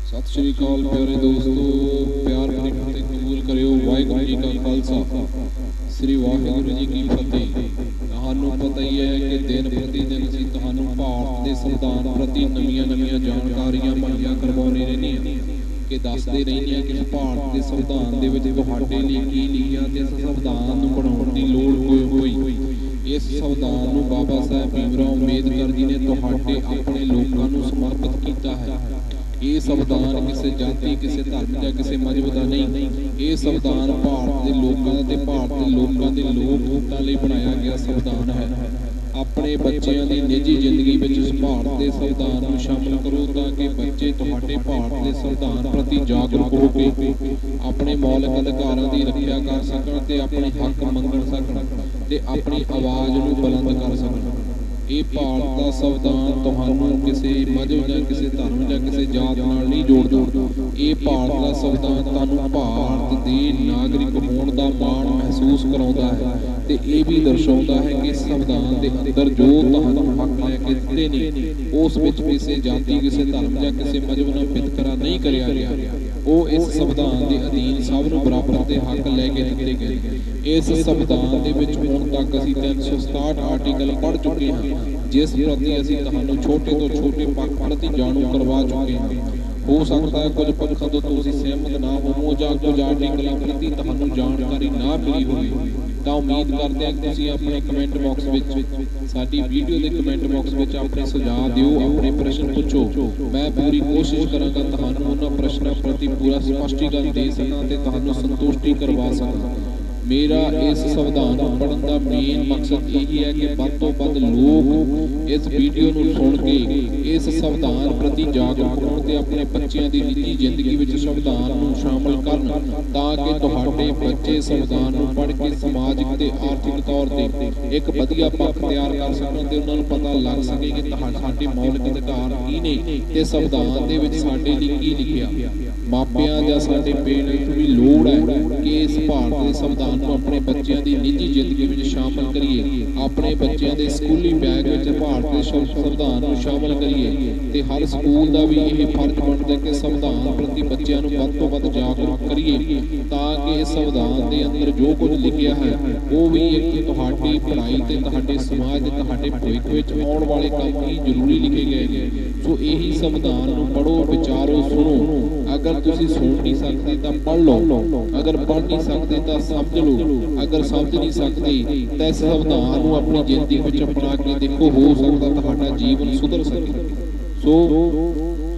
सत श्री अकाल प्यारे दोस्तों, प्यार भरी फतेह कबूल करियो। वाहिगुरू जी का खालसा, श्री वाहिगुरू जी की फतेह। ਤੁਹਾਨੂੰ पता ही है कि दिन प्रति दिन ਅਸੀਂ ਤੁਹਾਨੂੰ ਭਾਰਤ ਦੇ ਸੰਵਿਧਾਨ ਪ੍ਰਤੀ ਨਵੀਆਂ ਜਾਣਕਾਰੀਆਂ ਮੁਹੱਈਆ ਕਰਵਾਉਂਦੇ ਰਹਿੰਦੇ ਹਾਂ ਕਿ ਦੱਸਦੇ ਰਹਿੰਦੇ ਹਾਂ ਕਿ ਭਾਰਤ ਦੇ ਸੰਵਿਧਾਨ ਦੇ ਵਿੱਚ ਤੁਹਾਡੇ ਲਈ ਕੀ ਲਿਖਿਆ ਤੇ ਇਸ ਸੰਵਿਧਾਨ ਨੂੰ ਬਣਾਉਣ ਦੀ ਲੋੜ ਹੋਈ। ਇਸ ਸੰਵਿਧਾਨ ਨੂੰ ਬਾਬਾ ਸਾਹਿਬ ਭੀਮਰਾਓ ਅੰਬੇਦਕਰ ਜੀ ਨੇ ਤੁਹਾਡੇ ਆਪਣੇ ਲੋਕਾਂ ਨੂੰ ਸਮਰਪਿਤ ਕੀਤਾ ਹੈ। ਇਹ ਸੰਵਿਧਾਨ ਕਿਸੇ ਜਾਤੀ, ਕਿਸੇ ਧਰਮ ਜਾਂ ਕਿਸੇ ਮਜ਼ਹਬ ਦਾ ਨਹੀਂ। ਇਹ ਸੰਵਿਧਾਨ ਭਾਰਤ ਦੇ ਲੋਕਾਂ ਤੇ ਭਾਰਤ ਦੇ ਲੋਕਾਂ ਦੇ ਲੋਕ ਹਿੱਤਾਂ ਲਈ ਬਣਾਇਆ ਗਿਆ ਸੰਵਿਧਾਨ ਹੈ। ਆਪਣੇ ਬੱਚਿਆਂ ਦੀ ਨਿੱਜੀ ਜ਼ਿੰਦਗੀ ਵਿੱਚ ਇਸ ਭਾਰਤ ਦੇ ਸੰਵਿਧਾਨ ਨੂੰ ਸ਼ਾਮਲ ਕਰੋ ਤਾਂ ਕਿ ਬੱਚੇ ਤੁਹਾਡੇ ਭਾਰਤ ਦੇ ਸੰਵਿਧਾਨ ਪ੍ਰਤੀ ਜਾਗਰੂਕ ਹੋ ਕੇ ਆਪਣੇ ਮੌਲਿਕ ਅਧਿਕਾਰਾਂ ਦੀ ਰੱਖਿਆ ਕਰ ਸਕਣ ਤੇ ਆਪਣੇ ਹੱਕ ਮੰਗ ਸਕਣ ਤੇ ਆਪਣੀ ਆਵਾਜ਼ ਨੂੰ ਬੁਲੰਦ ਕਰ ਸਕਣ। ਇਹ ਭਾਰਤ ਦਾ ਸੰਵਿਧਾਨ ਤੁਹਾਨੂੰ ਕਿਸੇ ਮਜ਼ਹਬ ਜਾਂ ਕਿਸੇ ਧਰਮ ਜਾਂ ਕਿਸੇ ਜਾਤ ਨਾਲ ਨਹੀਂ ਜੋੜਦਾ। ਇਹ ਭਾਰਤ ਦਾ ਸੰਵਿਧਾਨ ਤੁਹਾਨੂੰ ਭਾਰਤ ਦੇ ਨਾਗਰਿਕ ਹੋਣ ਦਾ ਮਾਣ ਮਹਿਸੂਸ ਕਰਾਉਂਦਾ ਹੈ ਤੇ ਇਹ ਵੀ ਦਰਸਾਉਂਦਾ ਹੈ ਕਿ ਸੰਵਿਧਾਨ ਦੇ ਅੰਦਰ ਜੋ ਤੁਹਾਨੂੰ ਹੱਕ ਲੈ ਕੇ ਦਿੱਤੇ ਨੇ ਉਸ ਵਿੱਚ ਕਿਸੇ ਜਾਤੀ, ਕਿਸੇ ਧਰਮ ਜਾਂ ਕਿਸੇ ਮਜ਼ਹਬ ਨਾਲ ਵਿਤਕਰਾ ਨਹੀਂ ਕਰਿਆ ਗਿਆ। ਉਹ ਇਸ ਸੰਵਿਧਾਨ ਦੇ ਅਧੀਨ ਸਭ ਨੂੰ ਬਰਾਬਰ ਦੇ ਹੱਕ ਲੈ ਕੇ ਦਿੱਤੇ ਗਏ। ਇਸ ਸੰਵਿਧਾਨ ਦੇ ਵਿੱਚ ਹੁਣ ਤੱਕ ਅਸੀਂ 367 ਆਰਟੀਕਲ ਪੜ੍ਹ ਚੁੱਕੇ ਹਾਂ, ਜਿਸ ਪ੍ਰਤੀ ਅਸੀਂ ਤੁਹਾਨੂੰ ਛੋਟੇ ਤੋਂ ਛੋਟੇ ਪੱਖ ਪ੍ਰਤੀ ਜਾਣੂ ਕਰਵਾ ਚੁੱਕੇ ਹਾਂ। ਹੋ ਸਕਦਾ ਹੈ ਕੁਝ ਪੱਖਾਂ ਤੋਂ ਤੁਸੀਂ ਸਹਿਮਤ ਨਾ ਹੋਵੋ ਜਾਂ ਕੁਝ ਆਰਟੀਕਲਾਂ ਪ੍ਰਤੀ ਤੁਹਾਨੂੰ ਜਾਣਕਾਰੀ ਨਾ ਮਿਲੀ ਹੋਵੇ, ਤਾਂ ਉਮੀਦ ਕਰਦੇ ਹਾਂ ਕਿ ਤੁਸੀਂ ਆਪਣੇ ਕਮੈਂਟ ਬਾਕਸ ਵਿੱਚ ਸਾਡੀ ਵੀਡੀਓ ਦੇ ਕਮੈਂਟ ਬਾਕਸ ਵਿੱਚ ਆਪਣੇ ਸੁਝਾਅ ਦਿਓ, ਆਪਣੇ ਪ੍ਰਸ਼ਨ ਪੁੱਛੋ। ਮੈਂ ਪੂਰੀ ਕੋਸ਼ਿਸ਼ ਕਰਾਂਗਾ ਤੁਹਾਨੂੰ ਉਹਨਾਂ ਪ੍ਰਸ਼ਨਾਂ ਪ੍ਰਤੀ ਪੂਰਾ ਸਪਸ਼ਟੀਕਰਨ ਦੇ ਸਕਾਂ ਤੇ ਤੁਹਾਨੂੰ ਸੰਤੁਸ਼ਟੀ ਕਰਵਾ ਸਕਾਂ। ਮੇਰਾ ਇਸ ਸੰਵਿਧਾਨ ਨੂੰ ਪੜ੍ਹਨ ਦਾ ਮੇਨ ਮਕਸਦ ਇਹੀ ਹੈ ਕਿ ਵੱਧ ਤੋਂ ਵੱਧ ਲੋਕ ਇਸ ਵੀਡੀਓ ਨੂੰ ਸੁਣ ਕੇ ਇਸ ਸੰਵਿਧਾਨ ਪ੍ਰਤੀ ਜਾਗਰੂਕ ਹੋਣ ਤੇ ਆਪਣੇ ਬੱਚਿਆਂ ਦੀ ਨਿੱਜੀ ਜ਼ਿੰਦਗੀ ਵਿੱਚ ਸੰਵਿਧਾਨ ਨੂੰ ਸ਼ਾਮਲ ਕਰਨ ਤਾਂ ਕਿ ਤੁਹਾਡੇ ਬੱਚੇ ਸੰਵਿਧਾਨ ਨੂੰ ਪੜ੍ਹ ਕੇ ਸਮਾਜਿਕ ਤੇ ਆਰਥਿਕ ਤੌਰ ਤੇ ਇੱਕ ਵਧੀਆ ਪੱਖ ਤਿਆਰ ਕਰ ਸਕਣ ਤੇ ਉਹਨਾਂ ਨੂੰ ਪਤਾ ਲੱਗ ਸਕੇ ਕਿ ਸਾਡੇ ਮੌਲਿਕ ਅਧਿਕਾਰ ਕੀ ਨੇ ਤੇ ਸੰਵਿਧਾਨ ਦੇ ਵਿੱਚ ਸਾਡੇ ਲਈ ਕੀ ਲਿਖਿਆ। ਮਾਪਿਆਂ ਜਾਂ ਸਾਡੇ ਪੇਰੈਂਟਸ ਨੂੰ ਵੀ ਲੋੜ ਹੈ ਕਿ ਇਸ ਭਾਰਤ ਦੇ ਸੰਵਿਧਾਨ ਨੂੰ ਆਪਣੇ ਬੱਚਿਆਂ ਦੀ ਨਿੱਜੀ ਜ਼ਿੰਦਗੀ ਵਿੱਚ ਸ਼ਾਮਲ ਕਰੀਏ। ਆਪਣੇ ਬੱਚਿਆਂ ਦੇ ਸਕੂਲੀ ਬੈਗ ਵਿੱਚ ਭਾਰਤ ਦੇ ਸੰਵਿਧਾਨ ਨੂੰ ਸ਼ਾਮਲ ਕਰੀਏ ਤੇ ਹਰ ਸਕੂਲ ਦਾ ਵੀ ਇਹ ਫਰਜ਼ ਬਣਦਾ ਕਿ ਸੰਵਿਧਾਨ ਪ੍ਰਤੀ ਬੱਚਿਆਂ ਨੂੰ ਵੱਧ ਤੋਂ ਵੱਧ ਜਾਗਰੂਕ ਕਰੀਏ ਤਾਂ ਕਿ ਇਸ ਸੰਵਿਧਾਨ ਦੇ ਅੰਦਰ ਜੋ ਕੁਝ ਲਿਖਿਆ ਹੈ ਉਹ ਵੀ ਇੱਕ ਤੁਹਾਡੀ ਪੜ੍ਹਾਈ ਤੇ ਤੁਹਾਡੇ ਸਮਾਜ ਤੇ ਤੁਹਾਡੇ ਭਵਿੱਖ ਵਿੱਚ ਆਉਣ ਵਾਲੇ ਕੰਮ ਹੀ ਜ਼ਰੂਰੀ ਲਿਖੇ ਗਏ ਨੇ। ਸੋ ਇਹੀ ਸੰਵਿਧਾਨ ਨੂੰ ਪੜ੍ਹੋ, ਵਿਚਾਰੋ, ਸੁਣੋ। ਅਗਰ ਤੁਸੀਂ ਸੁਣ ਨਹੀਂ ਸਕਦੇ ਤਾਂ ਪੜ੍ਹ ਲਓ, ਅਗਰ ਪੜ੍ਹ ਨਹੀਂ ਸਕਦੇ ਤਾਂ ਸਮਝ ਲਓ, ਅਗਰ ਸਮਝ ਨਹੀਂ ਸਕਦੇ ਤਾਂ ਇਸ ਸੰਵਿਧਾਨ ਨੂੰ ਆਪਣੀ ਜ਼ਿੰਦਗੀ ਵਿੱਚ ਅਪਣਾ ਕੇ ਦੇਖੋ, ਹੋ ਸਕਦਾ ਤੁਹਾਡਾ ਜੀਵਨ ਸੁਧਰ ਸਕੇ। ਸੋ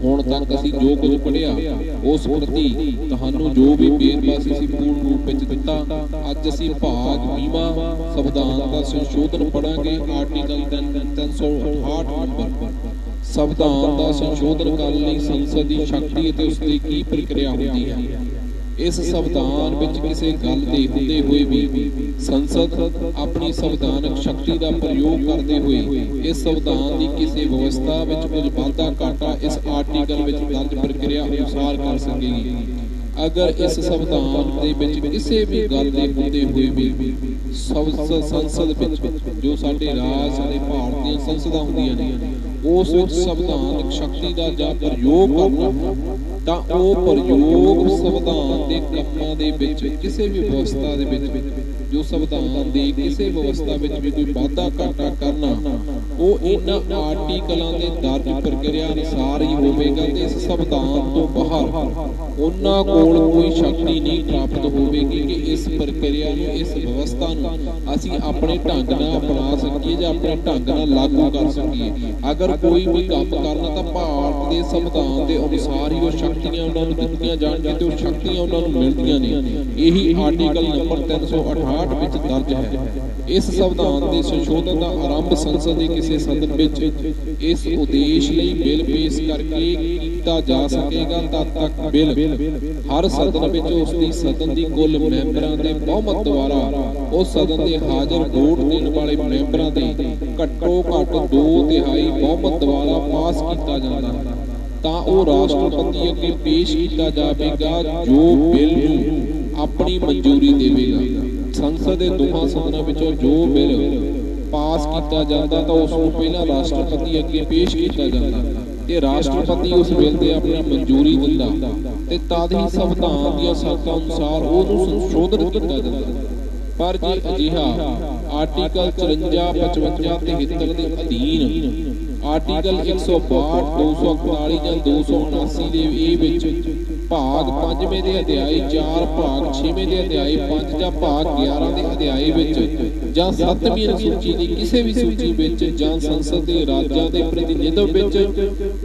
ਹੁਣ ਤੱਕ ਅਸੀਂ ਜੋ ਕੁਝ ਪੜ੍ਹਿਆ ਉਸ ਪ੍ਰਤੀ ਤੁਹਾਨੂੰ ਜੋ ਵੀ ਵੇਰਵਾ ਸੀ ਪੂਰਨ ਰੂਪ ਵਿੱਚ ਦਿੱਤਾ। ਅੱਜ ਅਸੀਂ ਭਾਗ 20ਵਾਂ ਸੰਵਿਧਾਨ ਦਾ ਸੰਸ਼ੋਧਨ ਪੜ੍ਹਾਂਗੇ। Article 368 number. ਸੰਵਿਧਾਨ ਦਾ ਸੰਸ਼ੋਧਨ ਕਰਨ ਲਈ ਸੰਸਦ ਦੀ ਸ਼ਕਤੀ ਅਤੇ ਉਸ ਦੀ ਕੀ ਪ੍ਰਕਿਰਿਆ ਹੁੰਦੀ ਹੈ। ਇਸ ਸੰਵਿਧਾਨ ਵਿੱਚ ਕਿਸੇ ਗੱਲ ਦੇ ਹੁੰਦੇ ਹੋਏ ਵੀ ਸੰਸਦ ਆਪਣੀ ਸੰਵਿਧਾਨਕ ਸ਼ਕਤੀ ਦਾ ਪ੍ਰਯੋਗ ਕਰਦੇ ਹੋਏ ਇਸ ਸੰਵਿਧਾਨ ਦੀ ਕਿਸੇ ਵਿਵਸਥਾ ਵਿੱਚ ਕੁਝ ਵਾਧਾ ਘਾਟਾ ਇਸ ਆਰਟੀਕਲ ਵਿੱਚ ਦਰਜ ਪ੍ਰਕਿਰਿਆ ਅਨੁਸਾਰ ਕਰ ਸਕੇਗੀ। ਅਗਰ ਇਸ ਸੰਵਿਧਾਨ ਦੇ ਵਿੱਚ ਕਿਸੇ ਵੀ ਗੱਲ ਦੇ ਹੁੰਦੇ ਹੋਏ ਵੀ ਸੰਸਦ ਵਿੱਚ ਜੋ ਸਾਡੇ ਰਾਜ, ਸਾਡੇ ਭਾਰਤ ਦੀਆਂ ਸੰਸਦਾਂ ਹੁੰਦੀਆਂ ਨੇ, ਉਸ ਵਿੱਚ ਸੰਵਿਧਾਨਕ ਸ਼ਕਤੀ ਦਾ ਜਾਂ ਪ੍ਰਯੋਗ ਕਰਨਾ ਤਾਂ ਉਹ ਪ੍ਰਯੋਗ ਸੰਵਿਧਾਨ ਦੇ ਕੰਮਾਂ ਦੇ ਵਿੱਚ ਕਿਸੇ ਵੀ ਵਿਵਸਥਾ ਦੇ ਵਿੱਚ ਜੋ ਸੰਵਿਧਾਨ ਦੀ ਕਿਸੇ ਵਿਵਸਥਾ ਵਿੱਚ ਵੀ ਕੋਈ ਵਾਧਾ ਘਾਟਾ ਕਰਨਾ ਉਹ ਇਹਨਾਂ ਆਰਟੀਕਲਾਂ ਦੇ ਦਰਜ ਪ੍ਰਕਿਰਿਆ ਅਨੁਸਾਰ ਹੀ ਹੋਵੇਗਾ ਤੇ ਇਸ ਸੰਵਿਧਾਨ ਤੋਂ ਬਾਹਰ ਉਹਨਾਂ ਕੋਲ ਕੋਈ ਸ਼ਕਤੀ ਨਹੀਂ ਪ੍ਰਾਪਤ ਹੋਵੇਗੀ ਕਿ ਇਸ ਪ੍ਰਕਿਰਿਆ ਨੂੰ, ਇਸ ਵਿਵਸਥਾ ਨੂੰ ਅਸੀਂ ਆਪਣੇ ਢੰਗ ਨਾਲ ਅਪਣਾ ਸਕੀਏ ਜਾਂ ਆਪਣੇ ਢੰਗ ਨਾਲ ਲਾਗੂ ਕਰ ਸਕੀਏ। ਅਗਰ ਕੋਈ ਵੀ ਕੰਮ ਕਰਨਾ ਤਾਂ ਭਾਰਤ ਦੇ ਸੰਵਿਧਾਨ ਦੇ ਅਨੁਸਾਰ ਹੀ ਉਹ ਸ਼ਕਤੀਆਂ ਉਹਨਾਂ ਨੂੰ ਦਿੱਤੀਆਂ ਜਾਣਗੀਆਂ ਤੇ ਉਹ ਸ਼ਕਤੀਆਂ ਉਹਨਾਂ ਨੂੰ ਮਿਲਦੀਆਂ ਨੇ। ਇਹੀ ਆਰਟੀਕਲ ਨੰਬਰ 368 ਵਿੱਚ ਦਰਜ ਹੈ। ਇਸ ਸੰਵਿਧਾਨ ਦੇ ਸੰਸ਼ੋਧਨ ਦਾ ਆਰੰਭ ਸੰਸਦ ਦੇ ਕਿਸੇ ਸਦਨ ਵਿੱਚ ਇਸ ਉਦੇਸ਼ ਲਈ ਬਿੱਲ ਪੇਸ਼ ਕਰਕੇ ਕੀਤਾ ਜਾ ਸਕੇਗਾ। ਤਦ ਤੱਕ ਬਿੱਲ ਹਰ ਸਦਨ ਵਿੱਚ ਉਸ ਦੀ ਸਦਨ ਦੀ ਕੁੱਲ ਮੈਂਬਰਾਂ ਦੇ ਬਹੁਮਤ ਦੁਆਰਾ ਉਸ ਸਦਨ ਦੇ ਹਾਜ਼ਰ ਵੋਟ ਦੇਣ ਵਾਲੇ ਮੈਂਬਰਾਂ ਦੇ ਘੱਟੋ ਘੱਟ 2/3 ਬਹੁਮਤ ਦੁਆਰਾ ਪਾਸ ਕੀਤਾ ਜਾਂਦਾ ਤਾਂ ਉਹ ਰਾਸ਼ਟਰਪਤੀ ਅੱਗੇ ਪੇਸ਼ ਕੀਤਾ ਜਾਵੇਗਾ ਜੋ ਬਿੱਲ ਨੂੰ ਆਪਣੀ ਮਨਜ਼ੂਰੀ ਦੇਵੇਗਾ। ਸੰਸਦ ਦੇ ਦੋਹਾਂ ਸਦਨਾਂ ਵਿੱਚੋਂ ਜੋ ਬਿੱਲ ਪਾਸ ਕੀਤਾ ਜਾਂਦਾ ਤਾਂ ਉਸ ਨੂੰ ਪਹਿਲਾਂ ਰਾਸ਼ਟਰਪਤੀ ਅੱਗੇ ਪੇਸ਼ ਕੀਤਾ ਜਾਂਦਾ ਤੇ ਰਾਸ਼ਟਰਪਤੀ ਉਸ ਬਿੱਲ ਤੇ ਆਪਣੀ ਮਨਜ਼ੂਰੀ ਦਿੰਦਾ ਤੇ ਤਦ ਹੀ ਸੰਵਿਧਾਨ ਦੀਆਂ ਸ਼ਰਤਾਂ ਅਨੁਸਾਰ ਉਹਨੂੰ ਸੰਸ਼ੋਧਨ ਕੀਤਾ ਜਾਂਦਾ। ਪਰ ਜੇ ਅਜਿਹਾ ਆਰਟੀਕਲ 54, 55 ਤੇ 73 ਦੇ ਅਧੀਨ ਆਰਟੀਕਲ 162, 241 ਜਾਂ 279 ਦੇ ਇਹ ਵਿੱਚ ਭਾਗ 5ਵੇਂ ਦੇ ਅਧਿਆਇ 4, ਭਾਗ 6ਵੇਂ ਦੇ ਅਧਿਆਇ 5 ਜਾਂ ਭਾਗ 11 ਦੇ ਅਧਿਆਇ ਵਿੱਚ ਜਾਂ 7ਵੀਂ ਅਨੁਸੂਚੀ ਦੀ ਕਿਸੇ ਵੀ ਸੂਚੀ ਵਿੱਚ ਜਾਂ ਸੰਸਦ ਦੇ ਰਾਜਾਂ ਦੇ ਪ੍ਰਤੀਨਿਧਵ ਵਿੱਚ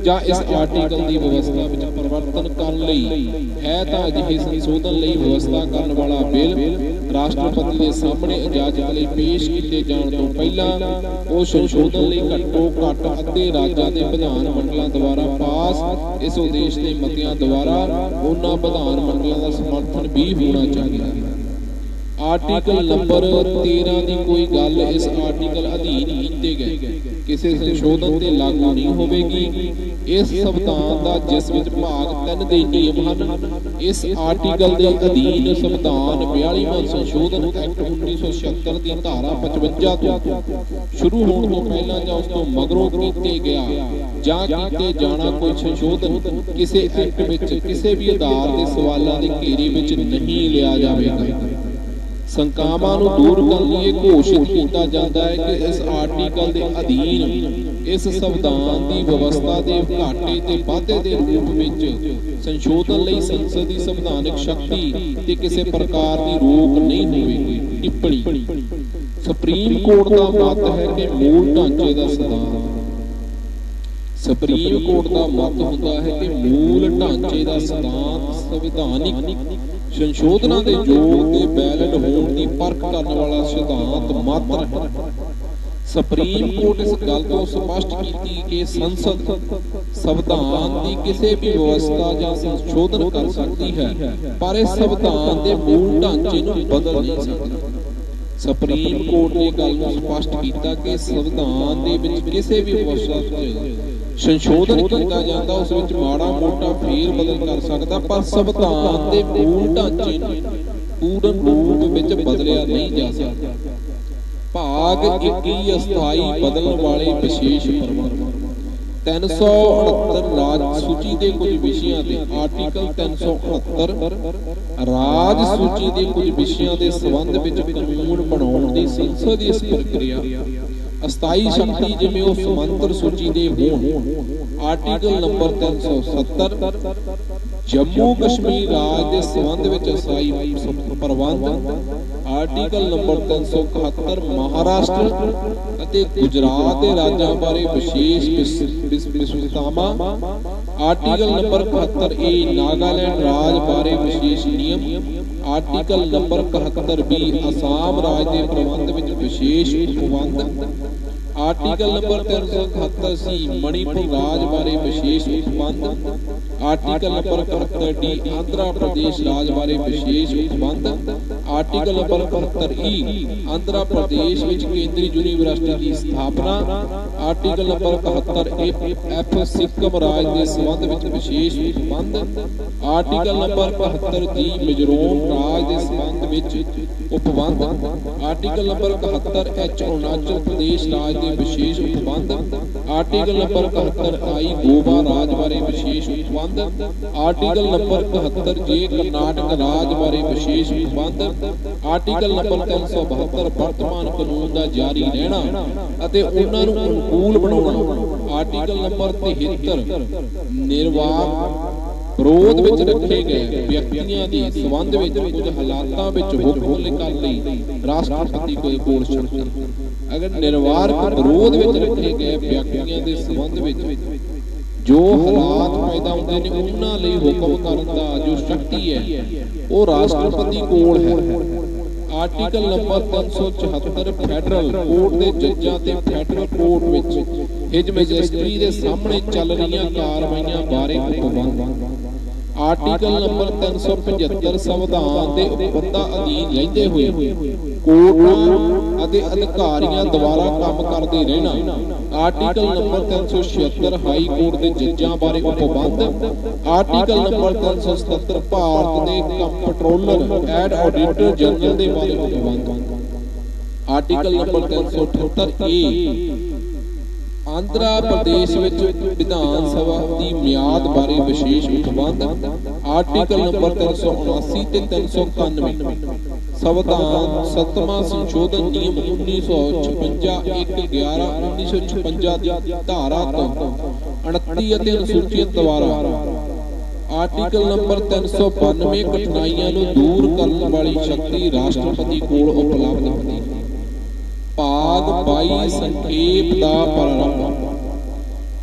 ਜਾਂ ਇਸ ਆਰਟੀਕਲ ਦੀ ਵਿਵਸਥਾ ਵਿੱਚ ਪਰਿਵਰਤਨ ਕਰਨ ਲਈ ਹੈ ਤਾਂ ਅਜਿਹੇ ਸੰਸ਼ੋਧਨ ਲਈ ਵਿਵਸਥਾ ਕਰਨ ਵਾਲਾ ਬਿੱਲ ਰਾਸ਼ਟਰਪਤੀ ਦੇ ਸਾਹਮਣੇ ਇਜਾਜ਼ਤ ਲਈ ਪੇਸ਼ ਕੀਤੇ ਜਾਣ ਤੋਂ ਪਹਿਲਾਂ ਉਹ ਸੰਸ਼ੋਧਨ ਲਈ ਘੱਟੋ ਘੱਟ ਅੱਧੇ ਰਾਜਾਂ ਦੇ ਵਿਧਾਨ ਮੰਡਲਾਂ ਦੁਆਰਾ ਪਾਸ ਇਸ ਉਦੇਸ਼ ਦੇ ਮਤਿਆਂ ਦੁਆਰਾ ਉਹਨਾਂ ਵਿਧਾਨ ਮੰਡਲਾਂ ਦਾ ਸਮਰਥਨ ਵੀ ਹੋਣਾ ਚਾਹੀਦਾ ਹੈ। ਆਰਟੀਕਲ ਨੰਬਰ 13 ਦੀ ਕੋਈ ਗੱਲ ਇਸ ਆਰਟੀਕਲ ਅਧੀਨ ਕੀਤੇ ਗਏ ਕਿਸੇ ਸੰਸ਼ੋਧਨ ਤੇ ਲਾਗੂ ਨਹੀਂ ਹੋਵੇਗੀ। ਇਸ ਸੰਵਿਧਾਨ ਦਾ ਜਿਸ ਵਿੱਚ ਭਾਗ 3 ਦੇ ਨਿਯਮ ਹਨ, ਇਸ ਆਰਟੀਕਲ ਦੇ ਅਧੀਨ ਸੰਵਿਧਾਨ 42ਵਾਂ ਸੰਸ਼ੋਧਨ ਐਕਟ 1976 ਦੀ ਧਾਰਾ 55 ਤੋਂ ਸ਼ੁਰੂ ਹੋਣ ਤੋਂ ਪਹਿਲਾਂ ਜਾਂ ਉਸ ਤੋਂ ਮਗਰੋਂ ਕੀਤੇ ਗਿਆ ਜਾਂ ਕੀਤੇ ਜਾਣਾ ਕੋਈ ਸੰਸ਼ੋਧਨ ਕਿਸੇ ਐਕਟ ਵਿੱਚ ਕਿਸੇ ਵੀ ਆਧਾਰ ਦੇ ਸਵਾਲਾਂ ਦੇ ਘੇਰੇ ਵਿੱਚ ਨਹੀਂ ਲਿਆ ਜਾਵੇਗਾ। ਸੰਕਾਵਾਂ ਨੂੰ ਦੂਰ ਕਰਨ ਲਈ ਘੋਸ਼ਿਤ ਕੀਤਾ ਜਾਂਦਾ ਹੈ ਕਿ ਇਸ ਆਰਟੀਕਲ ਦੇ ਅਧੀਨ ਇਸ ਸੰਵਿਧਾਨ ਦੀ ਵਿਵਸਥਾ ਦੇ ਘਾਟੇ ਤੇ ਵਾਧੇ ਦੇ ਰੂਪ ਵਿੱਚ ਸੰਸ਼ੋਧਨ ਲਈ ਸੰਸਦ ਦੀ ਸੰਵਿਧਾਨਿਕ ਸ਼ਕਤੀ ਤੇ ਕਿਸੇ ਪ੍ਰਕਾਰ ਦੀ ਰੋਕ ਨਹੀਂ ਹੋਵੇਗੀ। ਟਿੱਪਣੀ ਸੁਪਰੀਮ ਕੋਰਟ ਦਾ ਮਤ ਹੈ ਕਿ ਮੂਲ ਢਾਂਚੇ ਦਾ ਸਿਧਾਂਤ ਸੁਪਰੀਮ ਕੋਰਟ ਦਾ ਮਤ ਹੁੰਦਾ ਹੈ ਕਿ ਮੂਲ ਢਾਂਚੇ ਦਾ ਸਿਧਾਂਤ ਸੰਵਿਧਾਨਿਕ ਸੰਸ਼ੋਧਨਾਂ ਦੇ ਯੋਗ ਤੇ ਵੈਲਿਡ ਹੋਣ ਦੀ ਪਰਖ ਕਰਨ ਵਾਲਾ ਸਿਧਾਂਤ ਮਾਤਰ ਹੈ। ਸੁਪਰੀਮ ਕੋਰਟ ਇਸ ਗੱਲ ਤੋਂ ਸਪਸ਼ਟ ਕੀਤੀ ਕਿ ਸੰਸਦ ਸੰਵਿਧਾਨ ਦੀ ਕਿਸੇ ਵੀ ਵਿਵਸਥਾ ਜਾਂ ਸੰਸ਼ੋਧਨ ਕਰ ਸਕਦੀ ਹੈ, ਪਰ ਇਹ ਸੰਵਿਧਾਨ ਦੇ ਮੂਲ ਢਾਂਚੇ ਨੂੰ ਬਦਲ ਨਹੀਂ ਸਕਦੀ। ਸੁਪਰੀਮ ਕੋਰਟ ਨੇ ਗੱਲ ਨੂੰ ਸਪਸ਼ਟ ਕੀਤਾ ਕਿ ਸੰਵਿਧਾਨ ਦੇ ਵਿੱਚ ਕਿਸੇ ਵੀ ਵਿਵਸਥਾ ਸੰਸ਼ੋਧਨ ਕੀਤਾ ਜਾਂਦਾ ਉਸ ਵਿੱਚ ਮਾੜਾ ਮੋਟਾ ਫੇਰ ਬਦਲ ਕਰ ਸਕਦਾ, ਪਰ ਸੰਵਿਧਾਨ ਦੇ ਮੂਲ ਢਾਂਚੇ ਨੂੰ ਪੂਰਨ ਰੂਪ ਵਿੱਚ ਬਦਲਿਆ ਨਹੀਂ ਜਾ ਸਕਦਾ। ਭਾਗ 21 ਅਸਥਾਈ ਬਦਲਣ ਵਾਲੇ ਵਿਸ਼ੇਸ਼ ਪ੍ਰਬੰਧ 369 ਰਾਜ ਸੂਚੀ ਦੇ ਕੁਝ ਵਿਸ਼ਿਆਂ ਤੇ ਆਰਟੀਕਲ 369 ਰਾਜ ਸੂਚੀ ਦੇ ਕੁਝ ਵਿਸ਼ਿਆਂ ਦੇ ਸੰਬੰਧ ਵਿੱਚ ਕਾਨੂੰਨ ਬਣਾਉਣ ਦੀ ਸੰਸਦ ਦੀ ਇਸ ਪ੍ਰਕਿਰਿਆ ਅਸਥਾਈ ਸ਼ਕਤੀ ਜਿਵੇਂ ਉਹ ਸਮਾਂਤਰ ਸੂਚੀ ਦੇ ਹੋਣ। ਆਰਟੀਕਲ ਨੰਬਰ 370 ਜੰਮੂ ਕਸ਼ਮੀਰ ਰਾਜ ਦੇ ਸੰਬੰਧ ਵਿੱਚ ਅਸਥਾਈ ਪ੍ਰਬੰਧ। ਆਰਟੀਕਲ ਨੰਬਰ 371 ਮਹਾਰਾਸ਼ਟਰ ਅਤੇ ਗੁਜਰਾਤ ਦੇ ਰਾਜਾਂ ਬਾਰੇ ਵਿਸ਼ੇਸ਼ ਵਿਵਸਥਾਵਾਂ। ਆਰਟੀਕਲ ਨੰਬਰ 71 ਏ ਨਾਗਾਲੈਂਡ ਰਾਜ ਬਾਰੇ ਵਿਸ਼ੇਸ਼ ਨਿਯਮ। ਆਰਟੀਕਲ ਨੰਬਰ 71 ਬੀ ਅਸਾਮ ਰਾਜ ਦੇ ਪ੍ਰਬੰਧ ਵਿੱਚ ਵਿਸ਼ੇਸ਼ ਉਪਬੰਧ। ਆਰਟੀਕਲ ਨੰਬਰ 371 ਸੀ ਮਣੀਪੁਰ ਰਾਜ ਬਾਰੇ ਵਿਸ਼ੇਸ਼ ਉਪਬੰਧ। Article number 71 D Andhra Pradesh ਰਾਜ ਬਾਰੇ ਵਿਸ਼ੇਸ਼ ਉਪਬੰਧ। Article number 71 E Andhra Pradesh ਵਿੱਚ ਕੇਂਦਰੀ ਯੂਨੀਵਰਸਿਟੀ ਦੀ ਸਥਾਪਨਾ। ਆਰਟੀਕਲ ਨੰਬਰ 71 ਐਫ ਸਿੱਕਮ ਰਾਜ ਦੇ ਸੰਬੰਧ ਵਿੱਚ ਵਿਸ਼ੇਸ਼ ਉਪਬੰਧ। ਆਰਟੀਕਲ ਨੰਬਰ 72 ਜੀ ਮਿਜ਼ੋਰਮ ਰਾਜ ਦੇ ਸੰਬੰਧ ਵਿੱਚ ਉਪਬੰਧ। Article number 71 H Arunachal Pradesh ਰਾਜ ਦੇ ਵਿਸ਼ੇਸ਼ ਉਪਬੰਧ। ਆਰਟੀਕਲ ਨੰਬਰ 71 ਆਈ ਗੋਵਾ ਰਾਜ ਬਾਰੇ ਵਿਸ਼ੇਸ਼ ਉਪਬੰਧ। ਆਰਟੀਕਲ ਨੰਬਰ 71 ਜੇ ਕਰਨਾਟਕ ਰਾਜ ਬਾਰੇ ਵਿਸ਼ੇਸ਼ ਉਪਬੰਧ। ਆਰਟੀਕਲ ਨੰਬਰ 372 ਵਰਤਮਾਨ ਕਾਨੂੰਨ ਦਾ ਜਾਰੀ ਰਹਿਣਾ ਅਤੇ ਉਹਨਾਂ ਨੂੰ ਅਨੁਕੂਲ ਬਣਾਉਣਾ। ਆਰਟੀਕਲ ਨੰਬਰ 73 ਨਿਰਵਾਹ ਵਿਰੋਧ ਵਿੱਚ ਰੱਖੇ ਗਏ ਵਿਅਕਤੀਆਂ ਦੇ ਸੰਬੰਧ ਵਿੱਚ ਕੁਝ ਹਾਲਾਤਾਂ ਵਿੱਚ ਹੁਕਮ ਕਰਨ ਲਈ ਰਾਸ਼ਟਰਪਤੀ ਕੋਲ ਸ਼ਕਤੀ। ਅਗਰ ਨਿਰਵਾਰਕ ਵਿਰੋਧ ਵਿੱਚ ਰੱਖੇ ਗਏ ਵਿਅਕਤੀਆਂ ਦੇ ਸੰਬੰਧ ਵਿੱਚ ਜੋ ਹਾਲਾਤ ਪੈਦਾ ਹੁੰਦੇ ਨੇ ਉਹਨਾਂ ਲਈ ਹੁਕਮ ਕਰਨ ਦਾ ਜੋ ਸ਼ਕਤੀ ਹੈ ਉਹ ਰਾਸ਼ਟਰਪਤੀ ਕੋਲ ਹੈ। ਆਰਟੀਕਲ ਨੰਬਰ 374 ਫੈਡਰਲ ਕੋਰਟ ਦੇ ਜੱਜਾਂ ਤੇ ਫੈਡਰਲ ਕੋਰਟ ਵਿੱਚ ਹਿਜ ਮੈਜਿਸਟਰੀ ਦੇ ਸਾਹਮਣੇ ਚੱਲ ਰਹੀਆਂ ਕਾਰਵਾਈਆਂ ਬਾਰੇ ਉਪਬੰਧ। ਆਰਟੀਕਲ ਨੰਬਰ 375 ਸੰਵਿਧਾਨ ਦੇ ਉਪਬੰਧਾਂ ਅਧੀਨ ਰਹਿੰਦੇ ਹੋਏ ਕੋਰਟਾਂ ਅਤੇ ਅਧਿਕਾਰੀਆਂ ਦੁਆਰਾ ਕੰਮ ਕਰਦੇ ਰਹਿਣਾ। ਆਰਟੀਕਲ ਨੰਬਰ 376 ਹਾਈ ਕੋਰਟ ਦੇ ਜੱਜਾਂ ਬਾਰੇ ਉਪਬੰਧ। ਆਰਟੀਕਲ ਨੰਬਰ 377 ਭਾਰਤ ਦੇ ਕੰਪਟਰੋਲਰ ਐਡ ਆਡੀਟਰ ਜਨਰਲ ਦੇ ਬਾਰੇ ਉਪਬੰਧ। ਆਰਟੀਕਲ ਨੰਬਰ 378 ਏ ਆਂਧਰਾ ਪ੍ਰਦੇਸ਼ ਵਿੱਚ ਵਿਧਾਨ ਸਭਾ ਦੀ ਮਿਆਦ ਬਾਰੇ ਵਿਸ਼ੇਸ਼ ਉਪਬੰਧ ਆਰਟੀਕਲ ਨੰਬਰ 379 ਤੇ 391 ਸੰਵਿਧਾਨ 7ਵਾਂ ਸੰਸ਼ੋਧਨ ਨਿਯਮ 1956 1956 ਦੀ ਧਾਰਾ ਤੋਂ 29 ਅਤੇ ਅਨੁਸੂਚੀਤ ਦੁਆਰਾ ਆਰਟੀਕਲ ਨੰਬਰ 392 ਕਠਿਨਾਈਆਂ ਨੂੰ ਦੂਰ ਕਰਨ ਵਾਲੀ ਸ਼ਕਤੀ ਰਾਸ਼ਟਰਪਤੀ ਕੋਲ ਉਪਲਬਧ ਹੁੰਦੀ ਹੈ। ਭਾਗ 22 ਸੰਖੇਪ ਦਾ ਪ੍ਰਾਰੰਭ।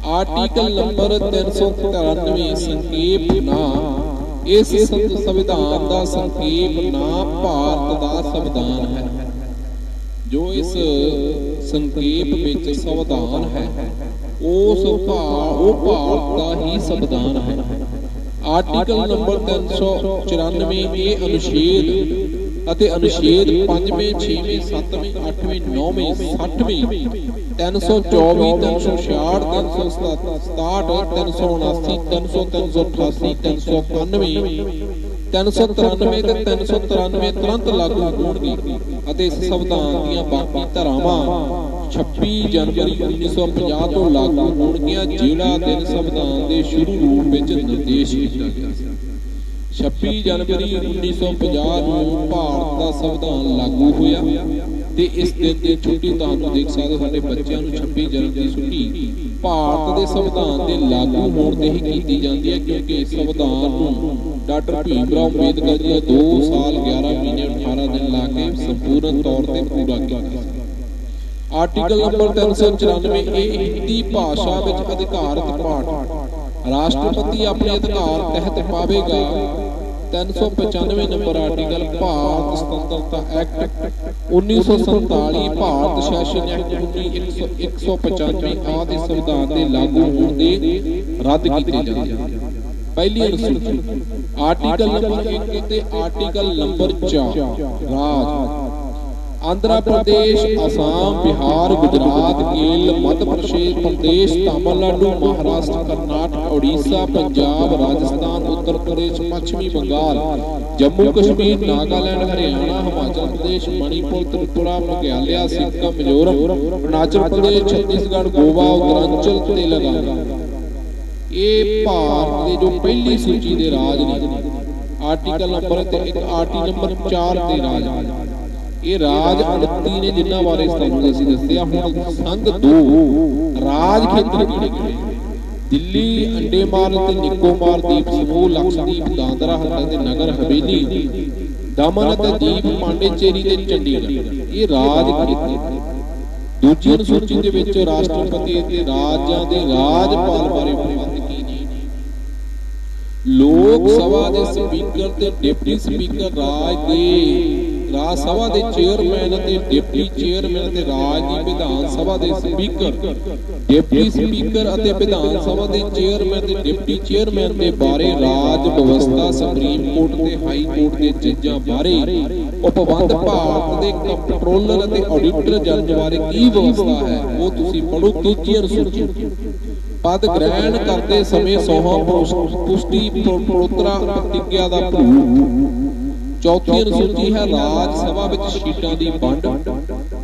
ਆਰਟੀਕਲ ਨੰਬਰ 393 ਸੰਖੇਪ ਨਾਮ ਇਸ ਸੰਵਿਧਾਨ ਦਾ ਸੰਖੇਪ ਨਾਮ ਭਾਰਤ ਦਾ ਸੰਵਿਧਾਨ ਹੈ। ਜੋ ਇਸ ਸੰਖੇਪ ਵਿੱਚ ਸੰਵਿਧਾਨ ਹੈ ਉਹ ਭਾਰਤ ਦਾ ਹੀ ਸੰਵਿਧਾਨ ਹੈ। ਆਰਟੀਕਲ ਨੰਬਰ 394 ਇਹ ਅਨੁਛੇਦ ਅਤੇ ਅਨੁਛੇਦ 5ਵੇਂ 6ਵੇਂ 7ਵੇਂ 8ਵੇਂ 9ਵੇਂ 60ਵੇਂ 324 366 367 379 300 388 391 393 ਤੇ 393 ਤੁਰੰਤ ਲਾਗੂ ਹੋਣਗੇ ਅਤੇ ਇਸ ਸੰਵਿਧਾਨ ਦੀਆਂ ਬਾਕੀ ਧਾਰਾਵਾਂ 26 ਜਨਵਰੀ 1950 ਤੋਂ ਲਾਗੂ ਹੋਣਗੀਆਂ, ਜਿਹੜਾ ਦਿਨ ਸੰਵਿਧਾਨ ਦੇ ਸ਼ੁਰੂ ਰੂਪ ਵਿੱਚ ਨਿਰਦੇਸ਼ ਕੀਤਾ ਗਿਆ ਸੀ। 26 ਜਨਵਰੀ 1950 ਨੂੰ ਭਾਰਤ ਦਾ ਸੰਵਿਧਾਨ ਲਾਗੂ ਹੋਇਆ ਤੇ ਇਸ ਦਿਨ ਦੀ ਛੁੱਟੀ ਤੁਹਾਨੂੰ ਦੇਖ ਸਕਦੇ ਸਾਡੇ ਬੱਚਿਆਂ ਨੂੰ 26 ਜਨਵਰੀ ਦੀ ਛੁੱਟੀ ਭਾਰਤ ਦੇ ਸੰਵਿਧਾਨ ਦੇ ਲਾਗੂ ਹੋਣ ਤੇ ਹੀ ਕੀਤੀ ਜਾਂਦੀ ਹੈ, ਕਿਉਂਕਿ ਇਸ ਸੰਵਿਧਾਨ ਨੂੰ ਡਾਕਟਰ ਭੀਮ ਰਾਓ ਅੰਬੇਦਕਰ ਜੀ 2 ਸਾਲ 11 ਮਹੀਨੇ 18 ਦਿਨ ਲਾ ਕੇ ਸੰਪੂਰਨ ਤੌਰ ਤੇ ਪੂਰਾ ਕੀਤਾ। ਆਰਟੀਕਲ ਨੰਬਰ 394 ਇਹ ਹਿੰਦੀ ਭਾਸ਼ਾ ਵਿੱਚ ਅਧਿਕਾਰਤ ਪਾਠ ਰਾਸ਼ਟਰਪਤੀ ਆਪਣੇ ਅਧਿਕਾਰ ਤਹਿਤ ਪਾਵੇਗਾ। 395 ਨੰਬਰ ਆਰਟੀਕਲ ਭਾਰਤ ਸੁਤੰਤਰਤਾ ਐਕਟ 1947 ਭਾਰਤ ਸੈਸ਼ਨ ਐਕਟ 195 ਆਦਿ ਸੰਵਿਧਾਨ ਦੇ ਲਾਗੂ ਹੋਣ ਦੇ ਰੱਦ ਕੀਤੇ ਜਾਂਦੇ ਹਨ। ਪਹਿਲੀ ਅਨੁਸੂਚੀ ਆਰਟੀਕਲ ਨੰਬਰ 1 ਤੇ ਆਰਟੀਕਲ ਨੰਬਰ 4 ਰਾਜ ਆਂਧਰਾ ਪ੍ਰਦੇਸ਼, ਅਸਾਮ, ਬਿਹਾਰ, ਗੁਜਰਾਤ, ਕੇਰਲ, ਮੱਧ ਪ੍ਰਦੇਸ਼, ਤਾਮਿਲਨਾਡੂ, ਮਹਾਰਾਸ਼ਟਰ, ਕਰਨਾਟਕ, ਉੜੀਸਾ, ਪੰਜਾਬ, ਰਾਜਸਥਾਨ, ਉੱਤਰ ਪ੍ਰਦੇਸ਼, ਪੱਛਮੀ ਬੰਗਾਲ, ਜੰਮੂ ਕਸ਼ਮੀਰ, ਨਾਗਾਲੈਂਡ, ਹਰਿਆਣਾ, ਹਿਮਾਚਲ ਪ੍ਰਦੇਸ਼, ਮਣੀਪੁਰ, ਤ੍ਰਿਪੁਰਾ, ਮੇਘਾਲਿਆ, ਸਿੱਕਮ, ਮਿਜ਼ੋਰਮ, ਅਰੁਣਾਚਲ ਪ੍ਰਦੇਸ਼, ਛੱਤੀਸਗੜ੍ਹ, ਗੋਆ, ਉੱਤਰਾਂਚਲ, ਤੇਲੰਗਾਨਾ ਇਹ ਭਾਰਤ ਦੇ ਜੋ ਪਹਿਲੀ ਸੂਚੀ ਦੇ ਰਾਜ ਨੇ। ਆਰਟੀਕਲ ਨੰਬਰ ਤੇ ਇੱਕ ਆਰਟੀਕਲ ਨੰਬਰ 4 ਤੇ ਰਾਜ ਇਹ ਰਾਜ 29 ਨੇ ਜਿਨ੍ਹਾਂ ਬਾਰੇ ਤੁਹਾਨੂੰ ਅਸੀਂ ਦੱਸਿਆ। ਹੁਣ ਸੰਘ 2 ਰਾਜ ਖੇਤਰ ਕਿਹੜੇ? ਦਿੱਲੀ, ਅੰਡੇਮਾਨ ਤੇ ਨਿਕੋਬਾਰ ਦੀਪ ਸਮੂਹ, ਲਕਸ਼ਦੀਪ, ਦਾਦਰਾ ਅਤੇ ਨਗਰ ਹਵੇਲੀ, ਦਮਨ ਅਤੇ ਦੀਪ, ਪਾਂਡੇਚੇਰੀ ਤੇ ਚੰਡੀਗੜ੍ਹ ਇਹ ਰਾਜ ਖੇਤਰ। ਦੂਜੀ ਅਨੁਸੂਚੀ ਦੇ ਵਿੱਚ ਰਾਸ਼ਟਰਪਤੀ ਤੇ ਰਾਜਾਂ ਦੇ ਰਾਜਪਾਲ ਬਾਰੇ ਪ੍ਰਬੰਧ ਕੀ ਨੇ। ਲੋਕ ਸਭਾ ਦੇ ਸਪੀਕਰ ਤੇ ਡਿਪਟੀ ਸਪੀਕਰ ਰਾਜ ਸਭਾ ਦੇ ਚੇਅਰਮੈਨ ਅਤੇ ਡਿਪਟੀ ਚੇਅਰਮੈਨ ਅਤੇ ਰਾਜ ਦੀ ਵਿਧਾਨ ਸਭਾ ਦੇ ਸਪੀਕਰ, ਡਿਪਟੀ ਸਪੀਕਰ ਅਤੇ ਵਿਧਾਨ ਸਭਾ ਦੇ ਚੇਅਰਮੈਨ ਤੇ ਡਿਪਟੀ ਚੇਅਰਮੈਨ ਦੇ ਬਾਰੇ ਰਾਜ ਵਿਵਸਥਾ, ਸੁਪਰੀਮ ਕੋਰਟ ਤੇ ਹਾਈ ਕੋਰਟ ਦੇ ਜੱਜਾਂ ਬਾਰੇ ਉਪਬੰਧ, ਭਾਰਤ ਦੇ ਕੰਟਰੋਲਰ ਅਤੇ ਆਡੀਟਰ ਜਨਰਲ ਬਾਰੇ ਕੀ ਵਿਵਸਥਾ ਹੈ ਉਹ ਤੁਸੀਂ ਪੜ੍ਹੋ। ਤੀਜੀ ਅਨੁਸੂਚੀ ਪਦ ਗ੍ਰਹਿਣ ਕਰਦੇ ਸਮੇਂ ਸਹੁੰ ਪੁਸ਼ਟੀ ਪ੍ਰੋਤਰਾ ਪ੍ਰਤਿਗਿਆ ਦਾ ਭੂਤ। ਚੌਥੀ ਅਨੁਸੂਚੀ ਹੈ ਰਾਜ ਸਭਾ ਵਿੱਚ ਸੀਟਾਂ ਦੀ ਵੰਡ।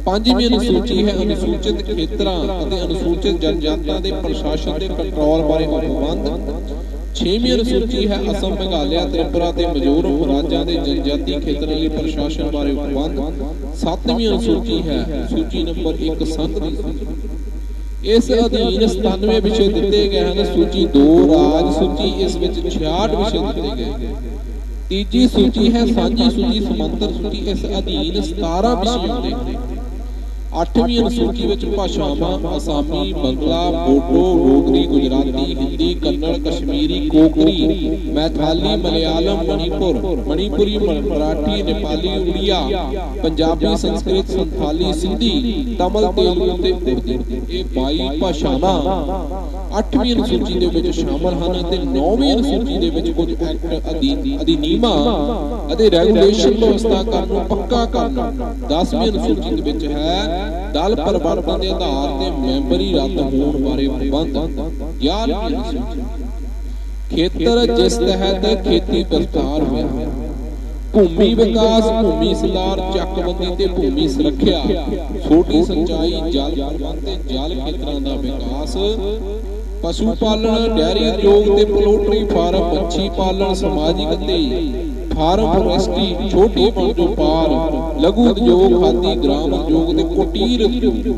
ਪੰਜਵੀਂ ਅਨੁਸੂਚੀ ਹੈ ਅਨੁਸੂਚਿਤ ਖੇਤਰਾਂ ਅਤੇ ਅਨੁਸੂਚਿਤ ਜਨਜਾਤਾਂ ਦੇ ਪ੍ਰਸ਼ਾਸਨ ਦੇ ਕੰਟਰੋਲ ਬਾਰੇ ਉਪਬੰਧ। ਛੇਵੀਂ ਅਨੁਸੂਚੀ ਹੈ ਅਸਮ, ਮੇਘਾਲਿਆ, ਤ੍ਰਿਪੁਰਾ ਤੇ ਮਿਜ਼ੋਰਮ ਰਾਜਾਂ ਦੇ ਜਨਜਾਤੀ ਖੇਤਰਾਂ ਲਈ ਪ੍ਰਸ਼ਾਸਨ ਬਾਰੇ ਉਪਬੰਧ। ਸੱਤਵੀਂ ਅਨੁਸੂਚੀ ਹੈ ਸੂਚੀ ਨੰਬਰ 1 ਸੰਘ ਦੀ ਸੂਚੀ। ਇਸ ਅਧੀਨ 97 ਵਿਸ਼ੇ ਦਿੱਤੇ ਗਏ ਹਨ। ਸੂਚੀ 2 ਰਾਜ ਸੂਚੀ, ਇਸ ਵਿੱਚ 66 ਵਿਸ਼ੇ ਦਿੱਤੇ ਗਏ। ਤੀਜੀ ਸੂਚੀ ਹੈ ਸਾਂਝੀ ਸੂਚੀ, ਸਮਾਂਤਰ ਸੂਚੀ, ਇਸ ਅਧੀਨ 17 ਵਿਸ਼ੇ ਹੁੰਦੇ ਹਨ। 8ਵੀਂ ਅਨੁਸੂਚੀ ਵਿੱਚ ਭਾਸ਼ਾਵਾਂ ਅਸਾਮੀ, ਬੰਗਲਾ, ਬੋਡੋ, ਡੋਗਰੀ, ਗੁਜਰਾਤੀ, ਹਿੰਦੀ, ਕੰਨੜ, ਕਸ਼ਮੀਰੀ, ਕੋਕਰੀ, ਮੈਥਾਲੀ, ਮਲਿਆਲਮ, ਮਣੀਪੁਰੀ, ਮਰਾਠੀ, ਨੇਪਾਲੀ, ਉੜੀਆ, ਪੰਜਾਬੀ, ਸੰਸਕ੍ਰਿਤ, ਸੰਥਾਲੀ, ਸਿੰਧੀ, ਤਮਿਲ, ਤੇਲਗੂ ਤੇ ਉਰਦੂ ਇਹ 22 ਭਾਸ਼ਾਵਾਂ 8ਵੀਂ ਅਨੁਸੂਚੀ ਦੇ ਵਿੱਚ ਸ਼ਾਮਲ ਹਨ ਅਤੇ 9ਵੀਂ ਅਨੁਸੂਚੀ ਦੇ ਵਿੱਚ ਕੁਝ ਐਕਟ, ਅਧਿਨੀਮਾਂ ਅਤੇ ਰੈਗੂਲੇਸ਼ਨ ਵਿਵਸਥਾ ਕਰਨ ਨੂੰ ਪੱਕਾ ਕਰਨਾ। 10ਵੀਂ ਅਨੁਸੂਚੀ ਦੇ ਵਿੱਚ ਹੈ ਦਲ ਪਰਿਵਰਤਨ ਦੇ ਆਧਾਰ ਤੇ ਮੈਂਬਰੀ ਰੱਦ ਹੋਣ ਬਾਰੇ ਪ੍ਰਬੰਧ। 11ਵੀਂ ਅਨੁਸੂਚੀ ਖੇਤਰ ਜਿਸ ਤਹਿਤ ਖੇਤੀ ਵਿਸਥਾਰ ਹੋਇਆ। ਭੂਮੀ ਵਿਕਾਸ, ਭੂਮੀ ਸੁਧਾਰ, ਚੱਕਬੰਦੀ ਤੇ ਭੂਮੀ ਸੁਰੱਖਿਆ, ਛੋਟੀ ਸਿੰਚਾਈ, ਜਲ ਪ੍ਰਬੰਧ ਤੇ ਜਲ ਖੇਤਰਾਂ ਦਾ ਵਿਕਾਸ, ਪਸ਼ੂ ਪਾਲਣ, ਡੈਰੀ ਉਦਯੋਗ ਤੇ ਪੋਲਟਰੀ ਫਾਰਮ, ਮੱਛੀ ਪਾਲਣ, ਸਮਾਜਿਕ ਤੇ ਫਾਰਮ ਫੋਰੈਸਟਰੀ, ਛੋਟੀ ਵਣਜੋਪਾਰ, ਲਘੂ ਉਦਯੋਗ, ਖਾਦੀ ਗ੍ਰਾਮ ਉਦਯੋਗ ਤੇ ਕੁਟੀਰ ਉਦਯੋਗ,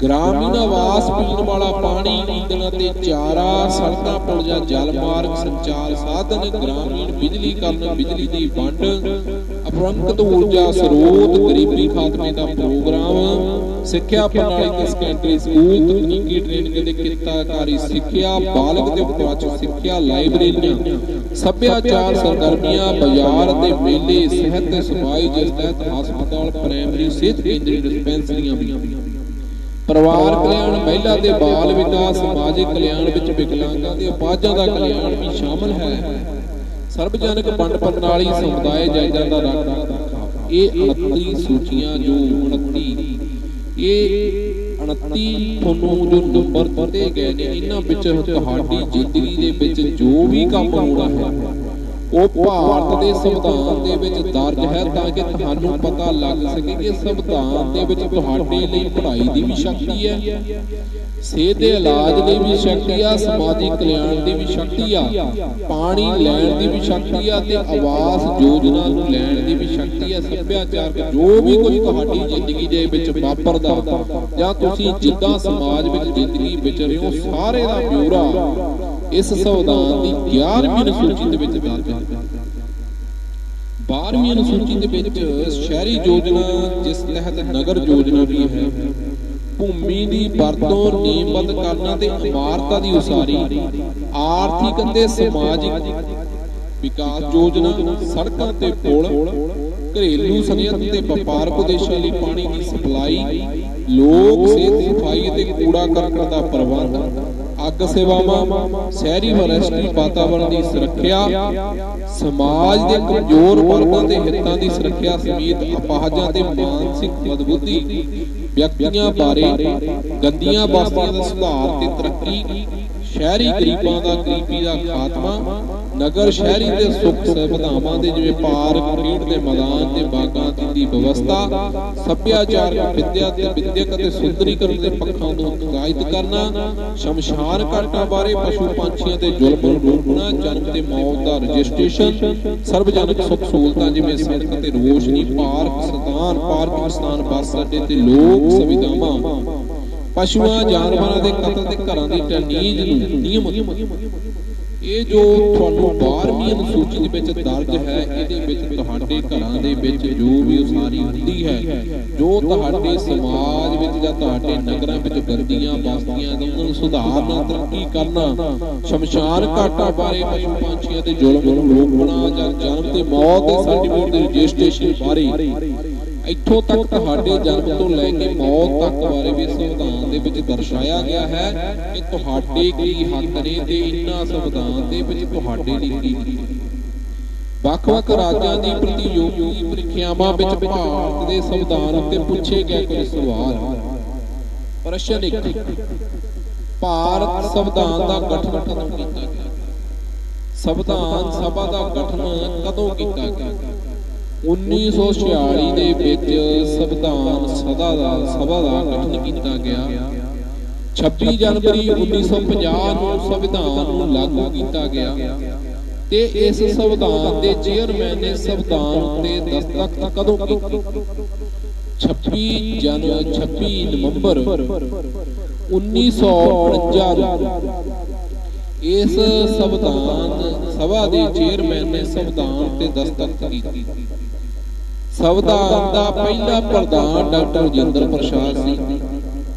ਗ੍ਰਾਮੀਣ ਆਵਾਸ, ਪੀਣ ਵਾਲਾ ਪਾਣੀ, ਈਂਧਣ ਅਤੇ ਚਾਰਾ, ਸੜਕਾਂ, ਪੁਲ ਜਾਂ ਜਲ ਮਾਰਗ, ਸੰਚਾਰ ਸਾਧਨ, ਗ੍ਰਾਮੀਣ ਬਿਜਲੀਕਰਨ, ਬਿਜਲੀ ਦੀ ਵੰਡ, ਅਪਰੰਕਤ ਊਰਜਾ ਸਰੋਤ, ਗਰੀਬੀ ਖਾਤਮੇ ਦਾ ਪ੍ਰੋਗਰਾਮ, ਸਿੱਖਿਆ ਪ੍ਰਣਾਲੀ ਤੇ ਸੈਕੰਡਰੀ ਸਕੂਲ, ਤਕਨੀਕੀ ਟ੍ਰੇਨਿੰਗ ਤੇ ਕਿੱਤਾਕਾਰੀ ਸਿੱਖਿਆ, ਬਾਲਗ ਤੇ ਉਪਵਾਚਕ ਸਿੱਖਿਆ, ਲਾਇਬ੍ਰੇਰੀਆਂ, ਸੱਭਿਆਚਾਰ ਸਰਗਰਮੀਆਂ, ਬਾਜ਼ਾਰ ਅਤੇ ਮੇਲੇ, ਸਿਹਤ ਤੇ ਸਫਾਈ ਜਿਸ ਤਹਿਤ ਹਸਪਤਾਲ, ਪ੍ਰਾਇਮਰੀ ਸਿਹਤ ਕੇਂਦਰ, ਡਿਸਪੈਂਸਰੀਆਂ ਵੀ, ਪਰਿਵਾਰ ਕਲਿਆਣ, ਮਹਿਲਾ ਤੇ ਬਾਲ ਵਿਕਾਸ, ਸਮਾਜਿਕ ਕਲਿਆਣ ਵਿੱਚ ਵਿਕਲਾਂਗਾਂ ਦੇ ਉਪਾਜਾਂ ਦਾ ਕਲਿਆਣ ਵੀ ਸ਼ਾਮਲ ਹੈ। ਸਰਵਜਨਕ ਵੰਡ ਪ੍ਰਣਾਲੀ, ਸਮੁਦਾਇ ਜਾਇਦਾਦ ਦਾ ਰੱਖ ਰਖਾਵ। ਇਹ 29 ਸੂਚੀਆਂ ਜੋ 29 ਤੁਹਾਨੂੰ ਜੋ ਨੰਬਰ ਦਿੱਤੇ ਗਏ ਨੇ, ਇਹਨਾਂ ਵਿੱਚ ਤੁਹਾਡੀ ਜ਼ਿੰਦਗੀ ਦੇ ਵਿੱਚ ਜੋ ਵੀ ਕੰਮ ਹੋਣਾ ਹੈ ਉਹ ਭਾਰਤ ਦੇ ਸੰਵਿਧਾਨ ਦੇ ਵਿੱਚ ਦਰਜ ਹੈ, ਤਾਂ ਕਿ ਤੁਹਾਨੂੰ ਪਤਾ ਲੱਗ ਸਕੇ ਕਿ ਸੰਵਿਧਾਨ ਦੇ ਵਿੱਚ ਤੁਹਾਡੇ ਲਈ ਪੜ੍ਹਾਈ ਦੀ ਵੀ ਸ਼ਕਤੀ ਹੈ, ਸਿਹਤ ਦੇ ਇਲਾਜ ਲਈ ਵੀ ਸ਼ਕਤੀ ਆ, ਸਮਾਜਿਕ ਕਲਿਆਣ ਦੀ ਵੀ ਸ਼ਕਤੀ ਆ, ਪਾਣੀ ਲੈਣ ਦੀ ਵੀ ਸ਼ਕਤੀ ਆ ਤੇ ਆਵਾਸ ਯੋਜਨਾ ਨੂੰ ਲੈਣ ਦੀ ਵੀ ਸ਼ਕਤੀ ਆ। ਸੱਭਿਆਚਾਰਕ ਜੋ ਵੀ ਕੁਝ ਤੁਹਾਡੀ ਜ਼ਿੰਦਗੀ ਦੇ ਵਿੱਚ ਵਾਪਰਦਾ ਜਾਂ ਤੁਸੀਂ ਜਿੱਦਾਂ ਸਮਾਜ ਵਿੱਚ ਜ਼ਿੰਦਗੀ ਵਿਚਰ ਰਹੇ ਹੋ, ਸਾਰੇ ਦਾ ਬਿਊਰਾ ਇਸ ਸੰਵਿਧਾਨ ਦੀ 11ਵੀਂ ਅਨੁਸੂਚੀ ਦੇ ਵਿੱਚ ਦਰਜ ਹੈ। 12ਵੀਂ ਅਨੁਸੂਚੀ ਦੇ ਵਿੱਚ ਸ਼ਹਿਰੀ ਯੋਜਨਾ, ਜਿਸ ਤਹਿਤ ਨਗਰ ਯੋਜਨਾ ਵੀ ਹੈ, ਭੂਮੀ ਦੀ ਵਰਤੋਂ ਨਿਯਮਬੱਧ ਕਰਨਾ ਤੇ ਇਮਾਰਤਾਂ ਦੀ ਉਸਾਰੀ, ਆਰਥਿਕ ਅਤੇ ਸਮਾਜਿਕ ਵਿਕਾਸ ਯੋਜਨਾ, ਸੜਕਾਂ ਤੇ ਪੁਲ, ਘਰੇਲੂ ਸਨਅਤ ਤੇ ਵਪਾਰਕ ਉਦੇਸ਼ਾਂ ਲਈ ਪਾਣੀ ਦੀ ਸਪਲਾਈ, ਲੋਕ ਸਿਹਤ ਸਫਾਈ ਤੇ ਕੂੜਾ ਕਰਕਟ ਦਾ ਪ੍ਰਬੰਧ, ਅੱਗ ਸੇਵਾਵਾਂ, ਸ਼ਹਿਰੀ ਫੋਰੈਸਟਰੀ, ਵਾਤਾਵਰਣ ਦੀ ਸੁਰੱਖਿਆ, ਸਮਾਜ ਦੇ ਕਮਜ਼ੋਰ ਵਰਗਾਂ ਦੇ ਹਿੱਤਾਂ ਦੀ ਸੁਰੱਖਿਆ ਸਮੇਤ ਅਪਾਹਜਾਂ ਤੇ ਮਾਨਸਿਕ ਮਜ਼ਬੂਤੀ ਵਿਅਕਤੀਆਂ ਬਾਰੇ, ਗੰਦੀਆਂ ਬਸਤੀਆਂ ਦਾ ਸੁਧਾਰ ਤੇ ਤਰੱਕੀ, ਸ਼ਹਿਰੀ ਗਰੀਬਾਂ ਦਾ ਗਰੀਬੀ ਦਾ ਖਾਤਮਾ, ਨਗਰ ਸ਼ਹਿਰੀ ਦੇ ਸੁੱਖ ਸੁਵਿਧਾਵਾਂ ਦੇ ਜਿਵੇਂ ਪਾਰਕ, ਖੇਡ ਦੇ ਮੈਦਾਨ ਤੇ ਬਾਗਾਂ ਦੀ ਵਿਵਸਥਾ, ਸੱਭਿਆਚਾਰਕ ਵਿਦਿਆ ਤੇ ਵਿਦਿਅਕ ਅਤੇ ਸੁੰਦਰੀਕਰਨ ਦੇ ਪੱਖਾਂ ਨੂੰ ਉਤਸ਼ਾਹਿਤ ਕਰਨਾ, ਸ਼ਮਸ਼ਾਨ ਘਾਟਾਂ ਬਾਰੇ, ਪਸ਼ੂ ਪੰਛੀਆਂ ਤੇ ਜ਼ੁਲਮ ਨੂੰ ਰੋਕਣਾ, ਜਨਮ ਤੇ ਮੌਤ ਦਾ ਰਜਿਸਟ੍ਰੇਸ਼ਨ, ਸਰਵਜਨਕ ਸੁੱਖ ਸਹੂਲਤਾਂ ਜਿਵੇਂ ਸੜਕ ਤੇ ਰੋਸ਼ਨੀ, ਪਾਰਕਿੰਗ ਸਥਾਨ, ਬੱਸ ਅੱਡੇ ਤੇ ਲੋਕ ਸੁਵਿਧਾਵਾਂ, ਪਸ਼ੂਆਂ ਜਾਨਵਰਾਂ ਦੇ ਕਤਲ ਤੇ ਘਰਾਂ ਦੀ ਤਮੀਜ਼ ਨੂੰ ਨਿਯਮਿਤ। ਇਹ ਜੋ ਤੁਹਾਨੂੰ 12ਵੀਂ ਅਨੁਸੂਚੀ ਦੇ ਵਿੱਚ ਦਰਜ ਹੈ, ਇਹਦੇ ਵਿੱਚ ਤੁਹਾਡੇ ਘਰਾਂ ਦੇ ਵਿੱਚ ਜੋ ਵੀ ਉਸਾਰੀ ਹੁੰਦੀ ਹੈ, ਜੋ ਤੁਹਾਡੇ ਸਮਾਜ ਵਿੱਚ ਜਾਂ ਤੁਹਾਡੇ ਨਗਰਾਂ ਵਿੱਚ ਗੰਦੀਆਂ ਬਸਤੀਆਂ ਦਾ ਉਹਨਾਂ ਨੂੰ ਸੁਧਾਰਨਾ, ਤਰੱਕੀ ਕਰਨਾ, ਸ਼ਮਸ਼ਾਨ ਘਾਟਾਂ ਬਾਰੇ, ਪਸ਼ੂ ਪੰਛੀਆਂ ਤੇ ਜ਼ੁਲਮ ਨੂੰ ਰੋਕਣਾ ਜਾਂ ਜਨਮ ਤੇ ਮੌਤ ਦੇ ਸਰਟੀਫਿਕੇਟ ਦੇ ਰਜਿਸਟ੍ਰੇਸ਼ਨ ਬਾਰੇ, ਇੱਥੋਂ ਤੱਕ ਤੁਹਾਡੇ ਜਨਮ ਤੋਂ ਲੈ ਕੇ ਮੌਤ ਤੱਕ ਬਾਰੇ ਵੀ ਸੰਵਿਧਾਨ ਦੇ ਵਿੱਚ ਦਰਸਾਇਆ ਗਿਆ ਹੈ ਕਿ ਤੁਹਾਡੇ ਕੀ ਹੱਕ ਨੇ ਤੇ ਇਹਨਾਂ ਸੰਵਿਧਾਨ ਦੇ ਵਿੱਚ ਤੁਹਾਡੇ ਲਈ ਕੀ ਹੈ। ਵੱਖ-ਵੱਖ ਰਾਜਾਂ ਦੀ ਪ੍ਰਤੀਯੋਗੀ ਪ੍ਰੀਖਿਆਵਾਂ ਵਿੱਚ ਭਾਰਤ ਦੇ ਸੰਵਿਧਾਨ ਉੱਤੇ ਪੁੱਛੇ ਗਏ ਕੁਝ ਸਵਾਲ। ਪ੍ਰਸ਼ਨ 1, ਭਾਰਤ ਸੰਵਿਧਾਨ ਦਾ ਗਠਨ ਕਦੋਂ ਕੀਤਾ ਗਿਆ? ਸੰਵਿਧਾਨ ਸਭਾ ਦਾ ਗਠਨ ਕਦੋਂ ਕੀਤਾ ਗਿਆ? 1946 ਦੇ ਵਿੱਚ ਸੰਵਿਧਾਨ ਸਭਾ ਦਾ ਗਠਨ ਕੀਤਾ ਗਿਆ। 26 ਜਨਵਰੀ 1950 ਨੂੰ ਸੰਵਿਧਾਨ ਨੂੰ ਲਾਗੂ ਕੀਤਾ ਗਿਆ ਤੇ ਇਸ ਸੰਵਿਧਾਨ ਦੇ ਚੇਅਰਮੈਨ ਨੇ ਸੰਵਿਧਾਨ ਉੱਤੇ ਦਸਤਖਤ ਕਦੋਂ ਕੀਤੇ? 26 ਨਵੰਬਰ 1949 ਨੂੰ ਇਸ ਸੰਵਿਧਾਨ ਸਭਾ ਦੇ ਚੇਅਰਮੈਨ ਨੇ ਸੰਵਿਧਾਨ ਤੇ ਦਸਤਖਤ ਕੀਤੇ। ਸੰਵਿਧਾਨ ਦਾ ਪਹਿਲਾ ਪ੍ਰਧਾਨ ਡਾਕਟਰ ਰਜਿੰਦਰ ਪ੍ਰਸਾਦ ਸੀ।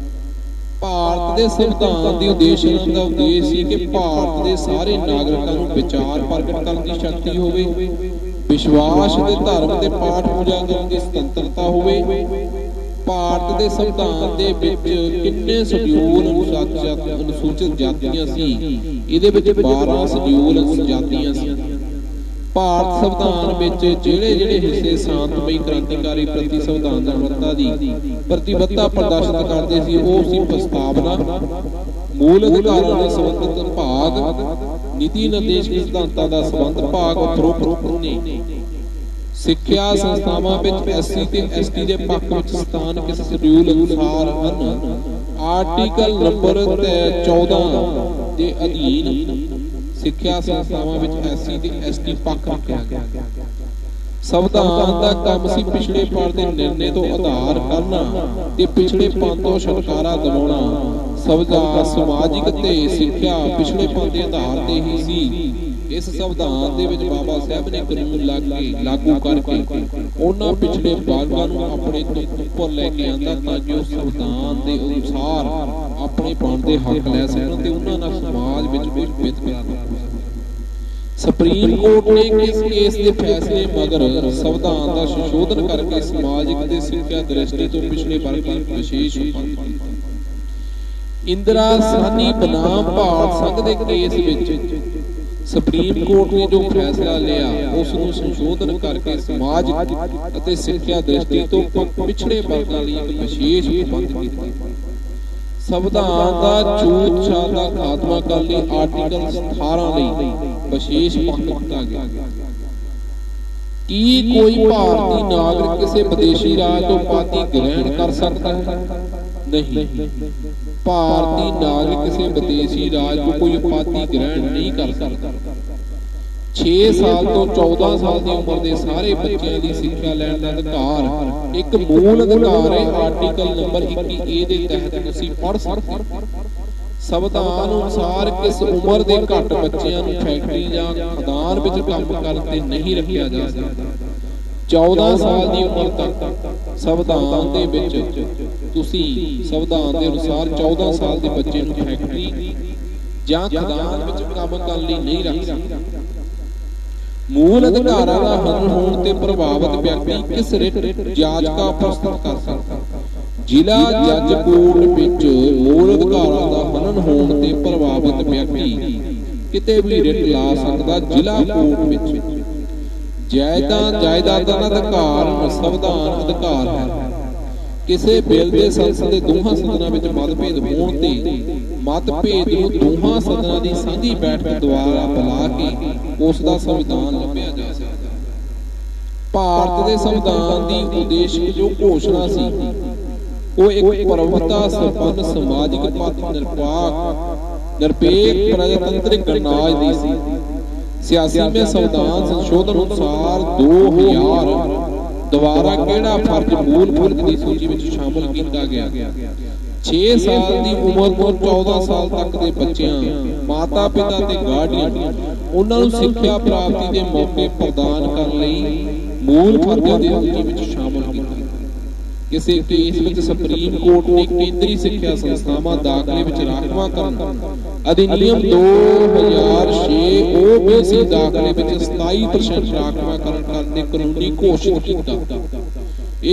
ਭਾਰਤ ਦੇ ਸੰਵਿਧਾਨ ਦੀ ਉਦੇਸ਼ ਸੀ ਕਿ ਭਾਰਤ ਦੇ ਸਾਰੇ ਨਾਗਰਿਕਾਂ ਨੂੰ ਵਿਚਾਰ ਪ੍ਰਗਟ ਕਰਨ ਦੀ ਸ਼ਕਤੀ ਹੋਵੇ, ਵਿਸ਼ਵਾਸ ਤੇ ਧਰਮ ਦੇ ਪਾਠ ਪੂਜਾ ਕਰਨ ਦੀ ਸੁਤੰਤਰਤਾ ਹੋਵੇ। ਭਾਰਤ ਦੇ ਸੰਵਿਧਾਨ ਦੇ ਵਿੱਚ ਕਿੰਨੇ ਸ਼ਡਿਊਲ ਅਨੁਸੂਚਿਤ ਜਾਤੀਆਂ ਸੀ? ਇਹਦੇ ਵਿੱਚ 12 ਸ਼ਡਿਊਲ ਜਾਤੀਆਂ ਸੀ। ਭਾਰਤ ਸੰਵਿਧਾਨ ਵਿੱਚ ਜਿਹੜੇ ਹਿੱਸੇ ਸ਼ਾਂਤਮਈ ਕ੍ਰਾਂਤੀਕਾਰੀ ਪ੍ਰਤੀ ਸੰਵਿਧਾਨ ਦੀ ਗੁਣਵੱਤਾ ਦੀ ਪ੍ਰਤੀਬੱਧਤਾ ਪ੍ਰਦਰਸ਼ਿਤ ਕਰਦੇ ਸੀ, ਉਹ ਸੀ ਪ੍ਰਸਤਾਵਨਾ, ਮੂਲ ਅਧਿਕਾਰਾਂ ਨਾਲ ਸੰਬੰਧਿਤ ਭਾਗ, ਨੀਤੀ ਨਿਰਦੇਸ਼ਕ ਸਿਧਾਂਤਾਂ ਦਾ ਸੰਬੰਧ ਭਾਗ ਉਪਰੋਕਤ 19 ਸਿੱਖਿਆ ਸੰਸਥਾਵਾਂ ਵਿੱਚ ਐਸਸੀ ਤੇ ਐਸਟੀ ਦੇ ਪੱਖ ਵਿੱਚ ਸਥਾਨ ਕਿਸ ਸ਼ਡਿਊਲ ਅਨੁਸਾਰ ਹਨ। ਆਰਟੀਕਲ ਨੰਬਰ 14 ਦੇ ਅਧੀਨ ਸਿੱਖਿਆ ਸੰਸਥਾਵਾਂ ਵਿੱਚ ਐਸਸੀ ਤੇ ਐਸਟੀ ਪੱਖ ਰੱਖਿਆ ਗਿਆ। ਸੰਵਿਧਾਨ ਦਾ ਕੰਮ ਸੀ ਪਿਛੜੇ ਪੰਥ ਦੇ ਨਿਰਣੇ ਤੋਂ ਆਧਾਰ ਕਰਨਾ ਤੇ ਪਿਛੜੇ ਪੰਥ ਤੋਂ ਛੁਟਕਾਰਾ ਦਿਵਾਉਣਾ। ਸੰਵਿਧਾਨ ਸਮਾਜਿਕ ਤੇ ਸਿੱਖਿਆ ਪਿਛੜੇ ਪੰਥ ਦੇ ਆਧਾਰ ਤੇ ਹੀ ਸੀ। ਇਸ ਸੰਵਿਧਾਨ ਦੇ ਵਿੱਚ ਬਾਬਾ ਸਾਹਿਬ ਨੇ ਕਾਨੂੰਨ ਲਾਗੂ ਕਰਕੇ ਉਹਨਾਂ ਪਿਛੜੇ ਵਰਗਾਂ ਨੂੰ ਆਪਣੇ ਤੋਂ ਉੱਪਰ ਲੈ ਕੇ ਆਂਦਾ ਤਾਂ ਕਿ ਉਹ ਸੰਵਿਧਾਨ ਦੇ ਅਨੁਸਾਰ ਆਪਣੇ ਬਣਦੇ ਹੱਕ ਲੈ ਸਕਣ ਤੇ ਉਹਨਾਂ ਨਾਲ ਸਮਾਜ ਵਿੱਚ ਕੋਈ ਵਿਤਕਰਾ ਨਾ ਹੋਵੇ। ਸੁਪਰੀਮ ਕੋਰਟ ਨੇ ਇਸ ਕੇਸ ਦੇ ਫੈਸਲੇ ਮਗਰ ਸੰਵਿਧਾਨ ਦਾ ਸੰਸ਼ੋਧਨ ਕਰਕੇ ਸਮਾਜਿਕ ਤੇ ਸਿੱਖਿਆ ਦ੍ਰਿਸ਼ਟੀ ਤੋਂ ਪਿਛੜੇ ਵਰਗਾਂ ਨੂੰ ਵਿਸ਼ੇਸ਼ ਇੰਦਰਾ ਸਾਨੀ ਬਨਾਮ ਭਾਰਤ ਸੰਘ ਦੇ ਕੇਸ ਵਿੱਚ ਸੁਪਰੀਮ ਕੋਰਟ ਨੇ ਜੋ ਫੈਸਲਾ ਲਿਆ ਉਸ ਨੂੰ ਸੰਸ਼ੋਧਨ ਕਰਕੇ ਸਮਾਜਿਕ ਅਤੇ ਸਿੱਖਿਆ ਦ੍ਰਿਸ਼ਟੀ ਤੋਂ ਪਿਛੜੇ ਵਰਗਾਂ ਲਈ ਇੱਕ ਵਿਸ਼ੇਸ਼ ਪ੍ਰਬੰਧ ਕੀਤਾ। ਸੰਵਿਧਾਨ ਦਾ ਛੂਤ ਛਾਤ ਦਾ ਖਾਤਮਾ ਕਰਨ ਲਈ ਆਰਟੀਕਲ 18 ਲਈ ਵਿਸ਼ੇਸ਼ ਪੱਖ ਦਿੱਤਾ ਗਿਆ। ਕੀ ਕੋਈ ਭਾਰਤੀ ਨਾਗਰਿਕ ਕਿਸੇ ਵਿਦੇਸ਼ੀ ਰਾਜ ਤੋਂ ਉਪਾਧੀ ਗ੍ਰਹਿਣ ਕਰ ਸਕਦਾ ਹੈ? ਨਹੀਂ। ਭਾਰਤੀ ਨਾਗਰਿਕ ਕਿਸੇ ਵਿਦੇਸ਼ੀ ਰਾਜ ਤੋਂ ਕੋਈ ਉਪਾਧੀ ਗ੍ਰਹਿਣ ਨਹੀਂ ਕਰ ਸਕਦਾ। 6 ਸਾਲ ਤੋਂ 14 ਸਾਲ ਦੀ ਉਮਰ ਦੇ ਸਾਰੇ ਬੱਚਿਆਂ ਦੀ ਸਿੱਖਿਆ ਲੈਣ ਦਾ ਅਧਿਕਾਰ ਇੱਕ ਮੂਲ ਅਧਿਕਾਰ ਹੈ। ਆਰਟੀਕਲ ਨੰਬਰ 21A ਦੇ ਤਹਿਤ ਤੁਸੀਂ ਪੜ੍ਹ ਸਕਦੇ ਹੋ। ਸੰਵਿਧਾਨ ਅਨੁਸਾਰ ਕਿਸ ਉਮਰ ਦੇ ਘੱਟ ਬੱਚਿਆਂ ਨੂੰ ਫੈਕਟਰੀ ਜਾਂ ਖਦਾਨ ਵਿੱਚ ਕੰਮ ਕਰਨ ਤੇ ਨਹੀਂ ਰੱਖਿਆ ਜਾ ਸਕਦਾ। 14 ਸਾਲ ਦੀ ਉਮਰ ਤੱਕ ਸੰਵਿਧਾਨ ਦੇ ਵਿੱਚ ਤੁਸੀਂ ਸੰਵਿਧਾਨ ਦੇ ਅਨੁਸਾਰ 14 ਸਾਲ ਦੇ ਬੱਚੇ ਨੂੰ ਫੈਕਟਰੀ ਜਾਂ ਖਦਾਨ ਵਿੱਚ ਕੰਮ ਕਰਨ ਲਈ ਨਹੀਂ ਰੱਖ ਸਕਦੇ। ਮੂਲ ਅਧਿਕਾਰਾਂ ਦਾ ਹਨਨ ਹੋਣ ਤੇ ਪ੍ਰਭਾਵਿਤ ਵਿਅਕਤੀ ਕਿਸ ਰਿਟ ਜਾਚਕਾ ਪ੍ਰਸਤੁਤ ਕਰ ਸਕਦਾ। ਜ਼ਿਲ੍ਹਾ ਜੱਜ ਕੋਰਟ ਵਿੱਚ ਮੂਲ ਅਧਿਕਾਰਾਂ ਦਾ ਹਨਨ ਹੋਣ ਤੇ ਪ੍ਰਭਾਵਿਤ ਵਿਅਕਤੀ ਕਿਤੇ ਵੀ ਰਿਟ ਲਾ ਸਕਦਾ। ਜ਼ਿਲ੍ਹਾ ਕੋਰਟ ਵਿੱਚ ਜਾਇਦਾਦਾਂ ਦਾ ਅਧਿਕਾਰ ਸੰਵਿਧਾਨ ਅਧਿਕਾਰ ਹੈ। ਕਿਸੇ ਬਿੱਲ ਦੇ ਸੰਸਦ ਦੇ ਦੋਹਾਂ ਸਦਨਾਂ ਵਿੱਚ ਮਤਭੇਦ ਹੋਣ ਤੇ ਮਤਭੇਦ ਨੂੰ ਦੋਹਾਂ ਸਦਨਾਂ ਦੀ ਸਾਂਝੀ ਬੈਠਕ ਦੁਆਰਾ ਬੁਲਾ ਕੇ ਉਸ ਦਾ ਸੰਵਿਧਾਨ ਲੱਭਿਆ ਜਾ ਸਕਦਾ। ਭਾਰਤ ਦੇ ਸੰਵਿਧਾਨ ਦੀ ਉਦੇਸ਼ਕ ਜੋ ਘੋਸ਼ਣਾ ਸੀ ਉਹ ਇੱਕ ਪ੍ਰਭੂਤਾ ਸੰਪੰਨ ਸਮਾਜਿਕ ਪੱਖ ਨਿਰਪੇਖ ਪ੍ਰਜਾਤੰਤਰਿਕ ਗਣਰਾਜ ਦੀ ਸੀ। ਸਿਆਸੀ में संविधान संशोधन अनुसार 2000 ਦੁਆਰਾ ਕਿਹੜਾ ਫਰਜ਼ ਮੂਲ ਫਰਜ਼ ਦੀ ਸੂਚੀ ਵਿੱਚ ਸ਼ਾਮਲ ਕੀਤਾ ਗਿਆ। 6 ਸਾਲ ਦੀ ਉਮਰ ਤੋਂ 14 ਸਾਲ ਤੱਕ ਦੇ ਬੱਚਿਆਂ, ਮਾਤਾ ਪਿਤਾ ਤੇ ਗਾਰਡੀਅਨ ਉਹਨਾਂ ਨੂੰ ਸਿੱਖਿਆ ਪ੍ਰਾਪਤੀ ਦੇ ਮੌਕੇ ਪ੍ਰਦਾਨ ਕਰਨ ਲਈ ਮੂਲ ਫਰਜ਼ਾਂ ਦੀ ਸੂਚੀ ਵਿੱਚ ਸ਼ਾਮਲ ਕੀਤਾ। ਕਿਸੇ ਕੇਸ ਵਿੱਚ ਸੁਪਰੀਮ ਕੋਰਟ ਨੇ ਕੇਂਦਰੀ ਸਿੱਖਿਆ ਸੰਸਥਾਵਾਂ ਦਾਖਲੇ ਵਿੱਚ ਰਾਖਵਾਂਕਰਨ ਅਧਿਨਿਯਮ 2006 OBC ਦਾਖਲੇ ਵਿੱਚ 27% ਰਾਖਵਾਂਕਰਨ ਕਰਨ ਦੇ ਕਾਨੂੰਨੀ ਘੋਸ਼ਿਤ ਕੀਤਾ।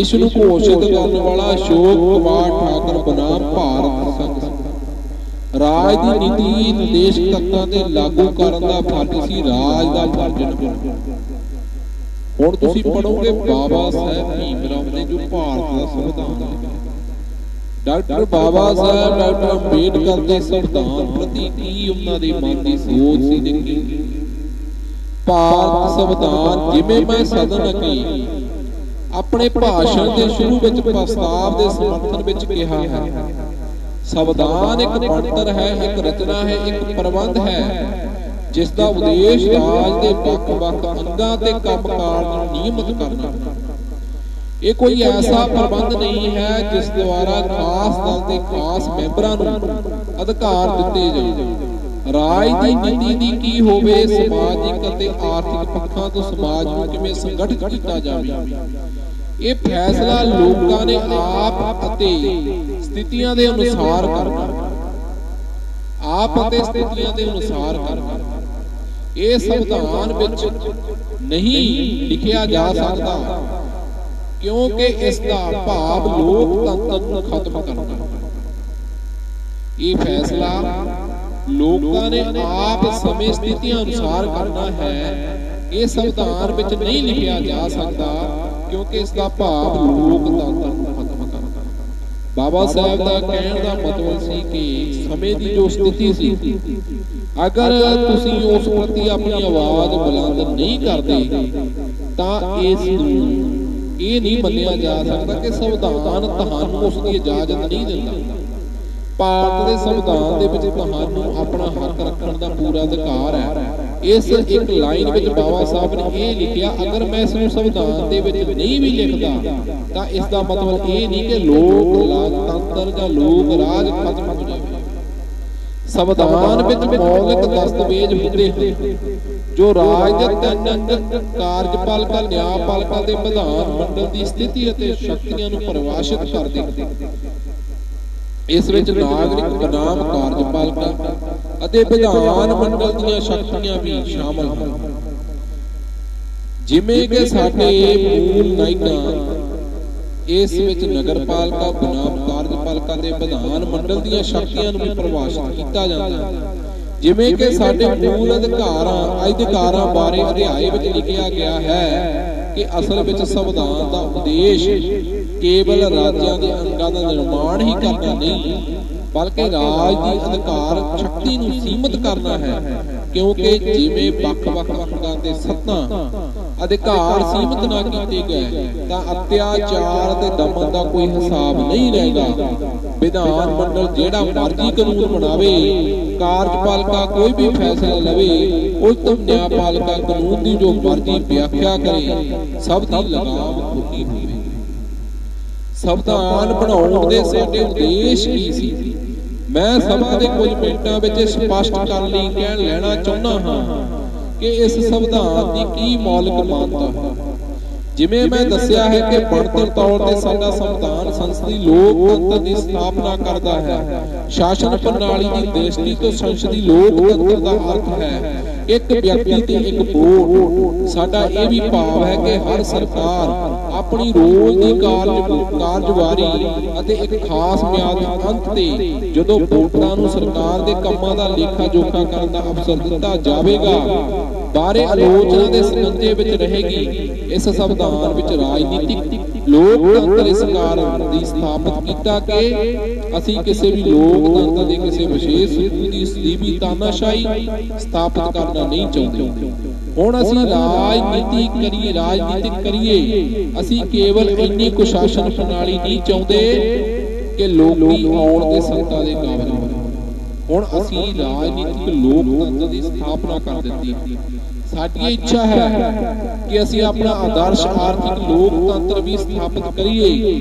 ਇਸ ਨੂੰ ਘੋਸ਼ਿਤ ਕਰਨ ਵਾਲਾ ਅਸ਼ੋਕ ਕੁਮਾਰ ਠਾਕੁਰ ਬਨਾਮ ਭਾਰਤ ਸੰਘ। ਰਾਜ ਦੀ ਨੀਤੀ ਨਿਰਦੇਸ਼ਕ ਤੱਤਾਂ ਦੇ ਲਾਗੂ ਕਰਨ ਦਾ ਫਰਜ਼ ਸੀ ਰਾਜ ਦਾ ਫਰਜ਼ ਨਿਭਾਉਣਾ। ਹੁਣ ਤੁਸੀਂ ਪੜੋਗੇ ਬਾਬਾ ਸਾਹਿਬ ਭੀਮ ਰਾਓ ਨੇ ਜੋ ਭਾਰਤ ਦਾ ਸੰਵਿਧਾਨ ਲਿਖਿਆ। ਡਾਕਟਰ ਬਾਬਾ ਸਾਹਿਬ ਡਾਕਟਰ ਅੰਬੇਡਕਰ ਦੇ ਸੰਵਿਧਾਨ ਪ੍ਰਤੀ ਕੀ ਉਹਨਾਂ ਦੀ ਮਨ ਦੀ ਸੋਚ ਸੀ ਨਿੱਕੀ। ਭਾਰਤ ਸੰਵਿਧਾਨ ਜਿਵੇਂ ਮੈਂ ਸਦਨ ਅੱਗੇ ਆਪਣੇ ਭਾਸ਼ਣ ਦੇ ਸ਼ੁਰੂ ਵਿੱਚ ਪ੍ਰਸਤਾਵ ਦੇ ਸਮਰਥਨ ਵਿੱਚ ਕਿਹਾ ਹੈ, ਸੰਵਿਧਾਨ ਇੱਕ ਬਣਤਰ ਹੈ, ਇੱਕ ਰਚਨਾ ਹੈ, ਇੱਕ ਪ੍ਰਬੰਧ ਹੈ ਜਿਸ ਦਾ ਉਦੇਸ਼ ਰਾਜ ਦੇ ਵੱਖ-ਵੱਖ ਅੰਗਾਂ ਤੇ ਕੰਮਕਾਜ ਨੂੰ ਨਿਯਮਿਤ ਕਰਨਾ। ਇਹ ਕੋਈ ਐਸਾ ਪ੍ਰਬੰਧ ਨਹੀਂ ਹੈ ਜਿਸ ਦੁਆਰਾ ਖਾਸ ਦਲ ਦੇ ਖਾਸ ਮੈਂਬਰਾਂ ਨੂੰ ਅਧਿਕਾਰ ਦਿੱਤੇ ਜਾਣ। ਰਾਜ ਦੀ ਨੀਤੀ ਦੀ ਕੀ ਹੋਵੇ, ਸਮਾਜਿਕ ਅਤੇ ਆਰਥਿਕ ਪੱਖਾਂ ਤੋਂ ਸਮਾਜ ਨੂੰ ਕਿਵੇਂ ਸੰਗਠਿਤ ਕੀਤਾ ਜਾਵੇ, ਇਹ ਫੈਸਲਾ ਲੋਕਾਂ ਨੇ ਆਪ ਅਤੇ ਸਥਿਤੀਆਂ ਦੇ ਅਨੁਸਾਰ ਕਰਨਾ। ਆਪ ਅਤੇ ਸਥਿਤੀਆਂ ਦੇ ਅਨੁਸਾਰ ਕਰਨਾ। ਇਹ ਸੰਵਿਧਾਨ ਵਿੱਚ ਨਹੀਂ ਲਿਖਿਆ ਜਾ ਸਕਦਾ ਕਿਉਂਕਿ ਇਸ ਦਾ ਭਾਵ ਲੋਕਤੰਤਰ ਨੂੰ ਖਤਮ ਕਰਨਾ। ਇਹ ਫੈਸਲਾ ਲੋਕਾਂ ਨੇ ਆਪ ਸਮੇਂ ਸਥਿਤੀਆਂ ਅਨੁਸਾਰ ਕਰਨਾ ਹੈ। ਇਹ ਸੰਵਿਧਾਨ ਵਿੱਚ ਨਹੀਂ ਲਿਖਿਆ ਜਾ ਸਕਦਾ ਕਿਉਂਕਿ ਇਸ ਦਾ ਭਾਵ ਲੋਕਤੰਤਰ ਨੂੰ ਖਤਮ ਕਰਨਾ। ਬਾਬਾ ਸਾਹਿਬ ਦਾ ਕਹਿਣ ਦਾ ਮਤਲਬ ਸੀ ਕਿ ਸਮੇਂ ਦੀ ਜੋ ਸਥਿਤੀ ਸੀ अगर तुसी उस प्रति अपनी आवाज बुलंद नहीं करते तां इस ये नहीं मन्निया जा सकता कि संविधान तुहानूं उसकी इजाजत नहीं दिंदा। ਭਾਰਤ ਦੇ ਸੰਵਿਧਾਨ ਦੇ ਵਿੱਚ ਤੁਹਾਨੂੰ ਆਪਣਾ ਹੱਕ ਰੱਖਣ ਦਾ ਪੂਰਾ ਅਧਿਕਾਰ ਹੈ। ਇਸ ਇੱਕ ਲਾਈਨ ਵਿੱਚ ਬਾਬਾ ਸਾਹਿਬ ਨੇ ਇਹ ਲਿਖਿਆ, ਅਗਰ ਮੈਂ ਇਸ ਨੂੰ ਸੰਵਿਧਾਨ ਦੇ ਵਿੱਚ ਨਹੀਂ ਵੀ ਲਿਖਦਾ ਤਾਂ ਇਸ ਦਾ ਮਤਲਬ ਇਹ ਨਹੀਂ ਕਿ ਲੋਕ ਲੋਕਤੰਤਰ ਜਾਂ ਲੋਕ ਰਾਜ ਖਤਮ ਹੋ ਜਾਵੇ। ਸੰਵਿਧਾਨ ਵਿੱਚ ਮੌਲਿਕ ਦਸਤਾਵੇਜ਼ ਹੁੰਦੇ ਹਨ ਜੋ ਰਾਜ ਦੇ ਤਿੰਨ ਕਾਰਜਪਾਲਿਕਾ, ਨਿਆਂਪਾਲਿਕਾ ਤੇ ਵਿਧਾਨ ਮੰਡਲ ਦੀ ਸਥਿਤੀ ਅਤੇ ਸ਼ਕਤੀਆਂ ਨੂੰ ਪਰਿਭਾਸ਼ਿਤ ਕਰਦੇ ਹਨ। ਇਸ ਵਿੱਚ ਨਾਗਰਿਕ ਬਨਾਮ ਕਾਰਜਪਾਲਿਕਾ ਅਤੇ ਵਿਧਾਨ ਮੰਡਲ ਦੀਆਂ ਸ਼ਕਤੀਆਂ ਵੀ ਸ਼ਾਮਲ ਹਨ। ਜਿਵੇਂ ਕਿ ਸਾਡੇ ਮੂਲ ਨਾਇਕਾਂ ਇਸ ਵਿੱਚ ਨਗਰਪਾਲਿਕਾ ਬਨਾਮ ਕਾਰਜਪਾਲਿਕਾ ਦੇ ਵਿਧਾਨ ਮੰਡਲ ਦੀਆਂ ਸ਼ਕਤੀਆਂ ਨੂੰ ਵੀ ਪਰਿਭਾਸ਼ਿਤ ਕੀਤਾ ਜਾਂਦਾ ਹੈ। ਜਿਵੇਂ ਕਿ ਸਾਡੇ ਮੂਲ ਅਧਿਕਾਰਾਂ ਬਾਰੇ ਅਧਿਆਇ ਵਿੱਚ ਲਿਖਿਆ ਗਿਆ ਹੈ ਕਿ ਅਸਲ ਵਿੱਚ ਸੰਵਿਧਾਨ ਦਾ ਉਦੇਸ਼ ਕੇਵਲ ਰਾਜਾਂ ਦੇ ਅੰਗਾਂ ਦਾ ਨਿਰਮਾਣ ਹੀ ਕਰਨਾ ਨਹੀਂ, ਬਲਕਿ ਰਾਜ ਦੀ ਅਧਿਕਾਰ ਸ਼ਕਤੀ ਨੂੰ ਸੀਮਿਤ ਕਰਨਾ ਹੈ। ਕਿਉਂਕਿ ਜਿਵੇਂ ਵੱਖ-ਵੱਖ ਅੰਗਾਂ ਦੇ ਸੱਤਾਂ ਅਧਿਕਾਰ ਸੀਮਿਤ ਨਾ ਕੀਤੇ ਗਏ ਤਾਂ ਅਤਿਆਚਾਰ ਤੇ ਦਮਨ ਦਾ ਕੋਈ ਹਿਸਾਬ ਨਹੀਂ ਰਹੇਗਾ। ਵਿਧਾਨ ਮੰਡਲ ਜਿਹੜਾ ਮਰਜ਼ੀ ਕਾਨੂੰਨ ਬਣਾਵੇ, ਕਾਰਜਪਾਲਿਕਾ ਕੋਈ ਵੀ ਫੈਸਲਾ ਲਵੇ, ਉਲਟਮ ਨਿਆਂਪਾਲਿਕਾ ਕਾਨੂੰਨ ਦੀ ਜੋ ਮਰਜ਼ੀ ਵਿਆਖਿਆ ਕਰੇ, ਸਭ ਦੀ ਲਗਾਮ ਖੁੱਲੀ ਹੋਵੇ। ਸੰਵਿਧਾਨ ਬਣਾਉਣ ਦੇ ਸਾਡੇ ਉਦੇਸ਼ ਕੀ ਸੀ? ਮੈਂ ਸਭਾ ਦੇ ਕੁਝ ਮਿੰਟਾਂ ਵਿੱਚ ਸਪਸ਼ਟ ਕਰਨ ਲਈ ਕਹਿ ਲੈਣਾ ਚਾਹੁੰਦਾ ਹਾਂ ਕਿ ਇਸ ਸੰਵਿਧਾਨ ਦੀ ਕੀ ਮੌਲਿਕ ਮਾਨਤਾ ਹੈ। ਜਿਵੇਂ ਮੈਂ ਦੱਸਿਆ ਹੈ ਕਿ ਬਣਤਰ ਤੌਰ ਤੇ ਸਾਡਾ ਸੰਵਿਧਾਨ ਸੰਸਦੀ ਲੋਕਤੰਤਰ ਦੀ ਸਥਾਪਨਾ ਕਰਦਾ ਹੈ। ਸ਼ਾਸਨ ਪ੍ਰਣਾਲੀ ਦੀ ਦ੍ਰਿਸ਼ਟੀ ਤੋਂ ਸੰਸਦੀ ਲੋਕਤੰਤਰ ਦਾ ਅਰਥ ਹੈ ਇੱਕ ਵਿਅਕਤੀ ਤੇ ਇੱਕ ਵੋਟ। ਸਾਡਾ ਇਹ ਵੀ ਭਾਵ ਹੈ ਕਿ ਹਰ ਸਰਕਾਰ ਆਪਣੀ ਰੋਜ਼ ਦੀ ਕਾਰਜਵਾਰੀ ਅਤੇ ਇੱਕ ਖਾਸ ਮਿਆਦ ਦੇ ਅੰਤ ਤੇ ਜਦੋਂ ਵੋਟਰਾਂ ਨੂੰ ਸਰਕਾਰ ਦੇ ਕੰਮਾਂ ਦਾ ਲੇਖਾ ਜੋਖਾ ਕਰਨ ਦਾ ਅਵਸਰ ਦਿੱਤਾ ਜਾਵੇਗਾ, ਬਾਰੇ ਆਲੋਚਨਾ ਦੇ ਸੰਬੰਧੇ ਵਿੱਚ ਰਹੇਗੀ। ਇਸ ਸੰਵਿਧਾਨ ਵਿੱਚ ਰਾਜਨੀਤਿਕ ਲੋਕਤੰਤਰ ਇਸ ਕਾਰਨ ਦੀ ਸਥਾਪਿਤ ਕੀਤਾ ਕਿ ਅਸੀਂ ਕਿਸੇ ਵੀ ਲੋਕਤੰਤਰ ਦੇ ਕਿਸੇ ਵਿਸ਼ੇਸ਼ ਸਮੂਹ ਦੀ ਸਦੀਵੀ ਤਾਨਾਸ਼ਾਹੀ ਸਥਾਪਿਤ ਕਰਨਾ ਨਹੀਂ ਚਾਹੁੰਦੇ। ਹੁਣ ਅਸੀਂ ਰਾਜਨੀਤਿਕ ਕਰੀਏ, ਅਸੀਂ ਕੇਵਲ ਇੰਨੀ ਕੁ ਸ਼ਾਸਨ ਪ੍ਰਣਾਲੀ ਨਹੀਂ ਚਾਹੁੰਦੇ ਕਿ ਲੋਕੀ ਆਉਣ ਤੇ ਸੱਤਾ ਦੇ ਕਾਬਿਲ ਹੋਣ। ਹੁਣ ਅਸੀਂ ਰਾਜਨੀਤਿਕ ਲੋਕਤੰਤਰ ਦੀ ਸਥਾਪਨਾ ਕਰ ਦਿੱਤੀ। ਸਾਡੀ ਇੱਛਾ ਹੈ ਕਿ ਅਸੀਂ ਆਪਣਾ ਆਦਰਸ਼ ਆਰਥਿਕ ਲੋਕਤੰਤਰ ਵੀ ਸਥਾਪਿਤ ਕਰੀਏ।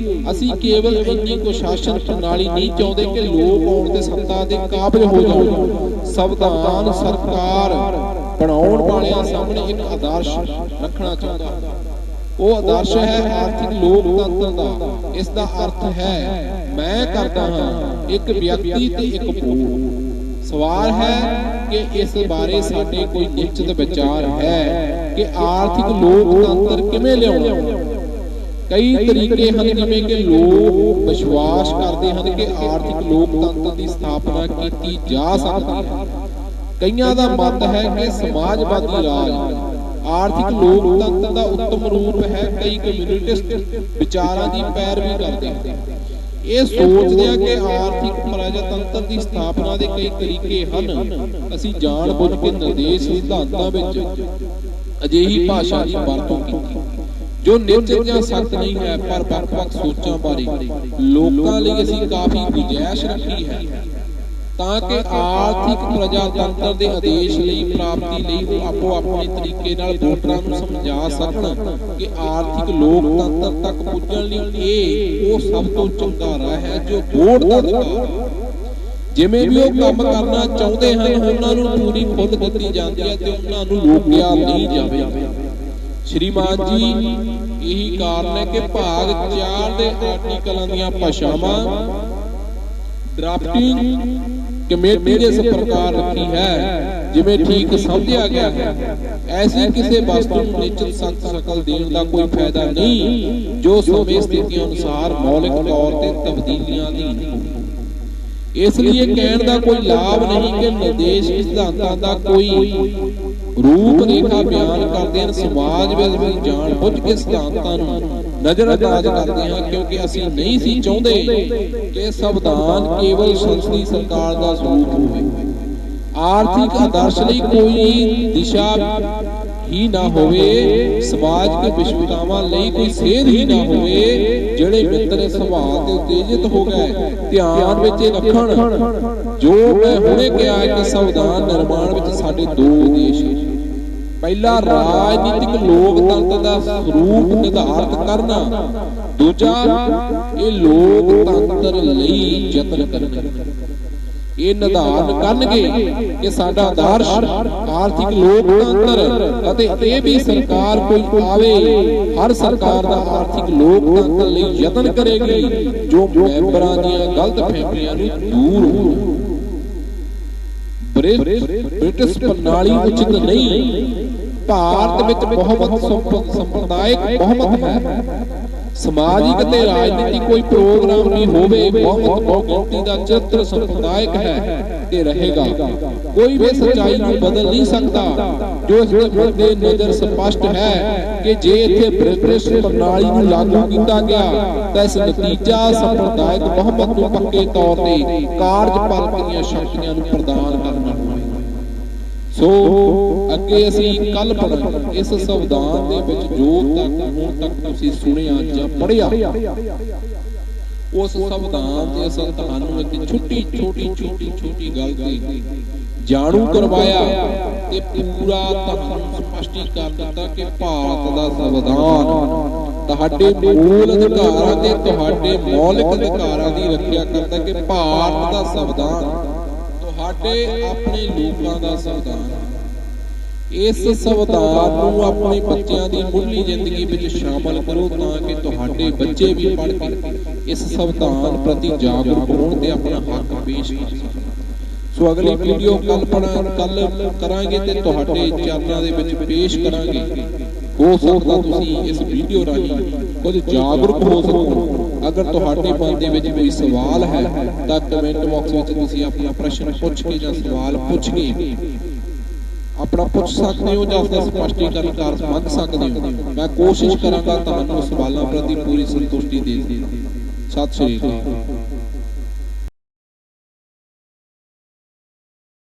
ਅਸੀਂ ਕੇਵਲ ਇੰਨੀ ਕੁ ਸ਼ਾਸਨ ਪ੍ਰਣਾਲੀ ਨਹੀਂ ਚਾਹੁੰਦੇ ਕਿ ਲੋਕ ਆਉਣ ਤੇ ਸੱਤਾ ਦੇ ਕਾਬਿਲ ਹੋ ਜਾਣ। ਸੰਵਿਧਾਨ ਸਰਕਾਰ ਬਣਾਉਣ ਵਾਲਿਆਂ ਸਾਹਮਣੇ ਇੱਕ ਆਦਰਸ਼ ਰੱਖਣਾ ਚਾਹੁੰਦਾ। ਉਹ ਆਦਰਸ਼ ਹੈ ਆਰਥਿਕ ਲੋਕਤੰਤਰ ਦਾ। ਇਸ ਦਾ ਅਰਥ ਹੈ ਮੈਂ ਕਰਦਾ ਹਾਂ ਇੱਕ ਵਿਅਕਤੀ ਤੇ ਇੱਕ ਵੋਟ। ਸਵਾਲ ਹੈ ਕਿ ਇਸ ਬਾਰੇ ਸਾਡੇ ਕੋਈ ਨਿਸ਼ਚਿਤ ਵਿਚਾਰ ਹੈ ਕਿ ਆਰਥਿਕ ਲੋਕਤੰਤਰ ਕਿਵੇਂ ਲਿਆਉਣਾ। ਕਈ ਤਰੀਕੇ ਹਨ, ਜਿਵੇਂ ਕਿ ਲੋਕ ਵਿਸ਼ਵਾਸ ਕਰਦੇ ਹਨ ਕਿ ਆਰਥਿਕ ਲੋਕਤੰਤਰ ਦੀ ਸਥਾਪਨਾ ਕੀਤੀ ਜਾ ਸਕਦੀ ਹੈ। ਕਈਆਂ ਦਾ ਮਤ ਹੈ ਕਿ ਸਮਾਜਵਾਦੀ ਰਾਜ ਆਰਥਿਕ ਲੋਕਤੰਤਰ ਦਾ ਉੱਤਮ ਰੂਪ ਹੈ। ਕਈ ਕਮਿਊਨਿਸਟ ਵਿਚਾਰਾਂ ਦੀ ਪੈਰਵੀ ਕਰਦੇ ਹਨ। ਇਹ ਸੋਚਦੇ ਆ ਕਿ ਆਰਥਿਕ ਪ੍ਰਜਾਤੰਤਰ ਦੀ ਸਥਾਪਨਾ ਦੇ ਕਈ ਤਰੀਕੇ ਹਨ। ਅਸੀਂ ਜਾਣ ਬੁੱਝ ਕੇ ਨਿਰਦੇਸ਼ ਸਿਧਾਂਤਾਂ ਵਿੱਚ ਅਜਿਹੀ ਭਾਸ਼ਾ ਦੀ ਵਰਤੋਂ ਕੀਤੀ ਜੋ ਨਿਸ਼ਚਿਤ ਜਾਂ ਸਖਤ ਨਹੀਂ ਹੈ, ਪਰ ਵੱਖ-ਵੱਖ ਸੋਚਾਂ ਬਾਰੇ ਲੋਕਾਂ ਲਈ ਅਸੀਂ ਕਾਫੀ ਗੁੰਜਾਇਸ਼ ਰੱਖੀ ਹੈ ਤਾਂ ਕਿ ਆਰਥਿਕ ਪ੍ਰਜਾਤੰਤਰ ਦੇ ਆਦੇਸ਼ ਲਈ ਪ੍ਰਾਪਤੀ ਲਈ ਉਹ ਆਪੋ ਆਪਣੇ ਤਰੀਕੇ ਨਾਲ ਵੋਟਰਾਂ ਨੂੰ ਸਮਝਾ ਸਕਣ ਕਿ ਆਰਥਿਕ ਲੋਕਤੰਤਰ ਤੱਕ ਪੁੱਜਣ ਲਈ ਇਹ ਉਹ ਸਭ ਤੋਂ ਚੰਗਾ ਰਾਹ ਹੈ ਜੋ ਵੋਟ ਦਾ ਅਧਿਕਾਰ। ਜਿਵੇਂ ਵੀ ਉਹ ਕੰਮ ਕਰਨਾ ਚਾਹੁੰਦੇ ਹਨ, ਉਹਨਾਂ ਨੂੰ ਪੂਰੀ ਖੁੱਲ੍ਹ ਦਿੱਤੀ ਜਾਂਦੀ ਹੈ ਤੇ ਉਹਨਾਂ ਨੂੰ ਰੋਕਿਆ ਨਹੀਂ ਜਾਵੇਗਾ। ਸ਼੍ਰੀਮਾਨ ਜੀ, ਇਹੀ ਕਾਰਨ ਹੈ ਕਿ ਭਾਗ 4 ਦੇ ਆਰਟੀਕਲਾਂ ਦੀਆਂ ਭਾਸ਼ਾਵਾਂ ਡਰਾਫਟਿੰਗ ਕਮੇਟੀ ਦੇ ਇਸ ਪ੍ਰਕਾਰ ਰੱਖੀ ਹੈ ਜਿਵੇਂ ਠੀਕ ਸਮਝਿਆ ਗਿਆ ਹੈ। ਐਸੀ ਕਿਸੇ ਵਸਤੂ ਨੂੰ ਨਿਸ਼ਚਿਤ ਸਖਤ ਸ਼ਕਲ ਦੇਣ ਦਾ ਕੋਈ ਫਾਇਦਾ ਨਹੀਂ ਜੋ ਸਮੇਂ ਸਥਿਤੀਆਂ ਅਨੁਸਾਰ ਮੌਲਿਕ ਤੌਰ ਤੇ ਤਬਦੀਲੀਆਂ ਅਧੀਨ ਹੋਵੇ। ਇਸ ਲਈ ਇਹ ਕਹਿਣ ਦਾ ਕੋਈ ਲਾਭ ਨਹੀਂ ਕਿ ਨਿਰਦੇਸ਼ ਸਿਧਾਂਤਾਂ ਦਾ ਕੋਈ ਰੂਪ ਰੇਖਾ ਬਿਆਨ ਕਰਦੇ ਹਨ। ਸਮਾਜ ਵਿੱਚ ਜਾਣ ਬੁੱਝ ਕੇ ਸਿਧਾਂਤਾਂ ਨੂੰ ਨਜ਼ਰਅੰਦਾਜ਼ ਕਰਦੇ ਹਾਂ ਕਿਉਂਕਿ ਅਸੀਂ ਨਹੀਂ ਸੀ ਚਾਹੁੰਦੇ ਕਿ ਸੰਵਿਧਾਨ ਕੇਵਲ ਸੰਸਦੀ ਸਰਕਾਰ ਦਾ ਸਰੂਪ ਹੋਵੇ। ਆਰਥਿਕ ਆਦਰਸ਼ ਲਈ ਕੋਈ ਦਿਸ਼ਾ ਹੀ ਨਾ ਹੋਵੇ, ਸਮਾਜਿਕ ਵਿਸ਼ਵਤਾਵਾਂ ਲਈ ਕੋਈ ਸੇਧ ਹੀ ਨਾ ਹੋਵੇ। ਜਿਹੜੇ ਮਿੱਤਰ ਸੁਭਾਅ ਤੇ ਉਤੇਜਿਤ ਹੋ ਗਏ, ਧਿਆਨ ਵਿੱਚ ਰੱਖਣ ਜੋ ਮੈਂ ਹੁਣੇ ਕਿਹਾ ਹੈ ਕਿ ਸੰਵਿਧਾਨ ਨਿਰਮਾਣ ਵਿੱਚ ਸਾਡੇ ਦੋ ਉਦੇਸ਼ ਹਨ। ਪਹਿਲਾ, ਰਾਜਨੀਤਿਕ ਲੋਕਤੰਤਰ ਦਾ ਸਰੂਪ ਨਿਰਧਾਰਤ ਕਰਨਾ। ਦੂਜਾ, ਇਹ ਲੋਕਤੰਤਰ ਲਈ ਯਤਨ ਕਰਨਾ। ਇਹ ਨਿਰਧਾਰਨ ਕਰਨਗੇ ਕਿ ਸਾਡਾ ਆਦਰਸ਼ ਆਰਥਿਕ ਲੋਕਤੰਤਰ ਅਤੇ ਇਹ ਵੀ ਸਰਕਾਰ ਕੋਈ ਆਵੇ, ਹਰ ਸਰਕਾਰ ਦਾ ਆਰਥਿਕ ਲੋਕਤੰਤਰ ਲਈ ਯਤਨ ਕਰੇਗੀ ਜੋ ਮੈਂਬਰਾਂ ਦੀਆਂ ਗਲਤ ਫਹਿਮੀਆਂ ਨੂੰ ਦੂਰ ਹੋਣ। ਬ੍ਰਿਟਿਸ਼ ਪ੍ਰਣਾਲੀ ਉਚਿਤ ਨਹੀਂ। ਭਾਰਤ ਵਿੱਚ ਬਹੁਮਤ ਸੰਪਰਦਾਇਕ ਬਹੁਮਤ ਹੈ। ਸਮਾਜਿਕ ਤੇ ਰਾਜਨੀਤਿਕ ਕੋਈ ਪ੍ਰੋਗਰਾਮ ਨਹੀਂ ਹੋਵੇ, ਬਹੁਮਤ ਬਹੁਗਿਣਤੀ ਦਾ ਚਿੱਤਰ ਸੰਪਰਦਾਇਕ ਹੈ ਤੇ ਰਹੇਗਾ। ਕੋਈ ਵੀ ਸੱਚਾਈ ਨੂੰ ਬਦਲ ਨਹੀਂ ਸਕਦਾ। ਜੋ ਇਸ ਦੇ ਮੱਦੇ ਨਜ਼ਰ ਸਪਸ਼ਟ ਹੈ ਕਿ ਜੇ ਇੱਥੇ ਬ੍ਰਿਟਿਸ਼ ਪ੍ਰਣਾਲੀ ਨੂੰ ਲਾਗੂ ਕੀਤਾ ਗਿਆ ਤਾਂ ਇਸ ਨਤੀਜਾ ਸੰਪਰਦਾਇਕ ਬਹੁਮਤ ਨੂੰ ਪੱਕੇ ਤੌਰ ਤੇ ਕਾਰਜਪਾਲਕ ਦੀਆਂ ਸ਼ਕਤੀਆਂ ਨੂੰ ਪ੍ਰਦਾਨ ਕਰਨਾ ਹੋਵੇਗਾ। ਸੋ ਅੱਗੇ ਅਸੀਂ ਕੱਲ ਪੜਾਂਗੇ ਇਸ ਸੰਵਿਧਾਨ ਦੇ ਵਿੱਚ ਜੋ ਹੁਣ ਤੱਕ ਤੁਸੀਂ ਸੁਣਿਆ ਜਾਂ ਪੜ੍ਹਿਆ, ਉਸ ਸੰਵਿਧਾਨ ਦੇ ਅਸਲ ਤੁਹਾਨੂੰ ਇੱਕ ਛੋਟੀ ਗੱਲ ਦੀ ਜਾਣੂ ਕਰਵਾਇਆ ਤੇ ਪੂਰਾ ਤੁਹਾਨੂੰ ਸਪਸ਼ਟੀਕਰਨ ਦਿੱਤਾ ਕਿ ਭਾਰਤ ਦਾ ਸੰਵਿਧਾਨ ਤੁਹਾਡੇ ਮੂਲ ਅਧਿਕਾਰਾਂ ਤੇ ਤੁਹਾਡੇ ਮੌਲਿਕ ਅਧਿਕਾਰਾਂ ਦੀ ਰੱਖਿਆ ਕਰਦਾ ਕਿ ਭਾਰਤ ਦਾ ਸੰਵਿਧਾਨ ਤੁਹਾਡੇ ਆਪਣੇ ਲੋਕਾਂ ਦਾ ਸੰਵਿਧਾਨ। ਇਸ ਸੰਵਿਧਾਨ ਨੂੰ ਆਪਣੇ ਬੱਚਿਆਂ ਦੀ ਮੁੱਢਲੀ ਜ਼ਿੰਦਗੀ ਵਿੱਚ ਸ਼ਾਮਲ ਕਰੋ ਤਾਂ ਕਿ ਤੁਹਾਡੇ ਬੱਚੇ ਵੀ ਪੜ੍ਹ ਕੇ ਇਸ ਸੰਵਿਧਾਨ ਪ੍ਰਤੀ ਜਾਗਰੂਕ ਹੋਣ ਤੇ ਆਪਣਾ ਹੱਕ ਪੇਸ਼ ਕਰ ਸਕਣ। ਸੋ ਅਗਲੀ ਵੀਡੀਓ ਕੱਲ ਕਰਾਂਗੇ ਤੇ ਤੁਹਾਡੇ ਚੈਨਲਾਂ ਦੇ ਵਿੱਚ ਪੇਸ਼ ਕਰਾਂਗੇ। ਹੋ ਸਕਦਾ ਤੁਸੀਂ ਇਸ ਵੀਡੀਓ ਰਾਹੀਂ ਕੁਝ ਜਾਗਰੂਕ ਹੋ ਸਕੋ। ਅਗਰ ਤੁਹਾਡੇ ਮਨ ਦੇ ਵਿੱਚ ਕੋਈ ਸਵਾਲ ਹੈ ਤਾਂ ਕਮੈਂਟ ਬਾਕਸ ਵਿੱਚ ਤੁਸੀਂ ਆਪਣਾ ਪ੍ਰਸ਼ਨ ਪੁੱਛ ਕੇ ਜਾਂ ਸਵਾਲ ਪੁੱਛ ਕੇ ਆਪਣਾ ਪੁੱਛ ਸਕਦੇ ਹੋ ਜਾਂ ਉਸਦਾ ਸਪਸ਼ਟੀਕਰਨ ਕਰ ਮੰਗ ਸਕਦੇ ਹੋ। ਮੈਂ ਕੋਸ਼ਿਸ਼ ਕਰਾਂਗਾ ਤੁਹਾਨੂੰ ਸਵਾਲਾਂ ਪ੍ਰਤੀ ਪੂਰੀ ਸੰਤੁਸ਼ਟੀ ਦੇਣ ਦੀ। ਸਤਿ ਸ਼੍ਰੀ ਅਕਾਲ।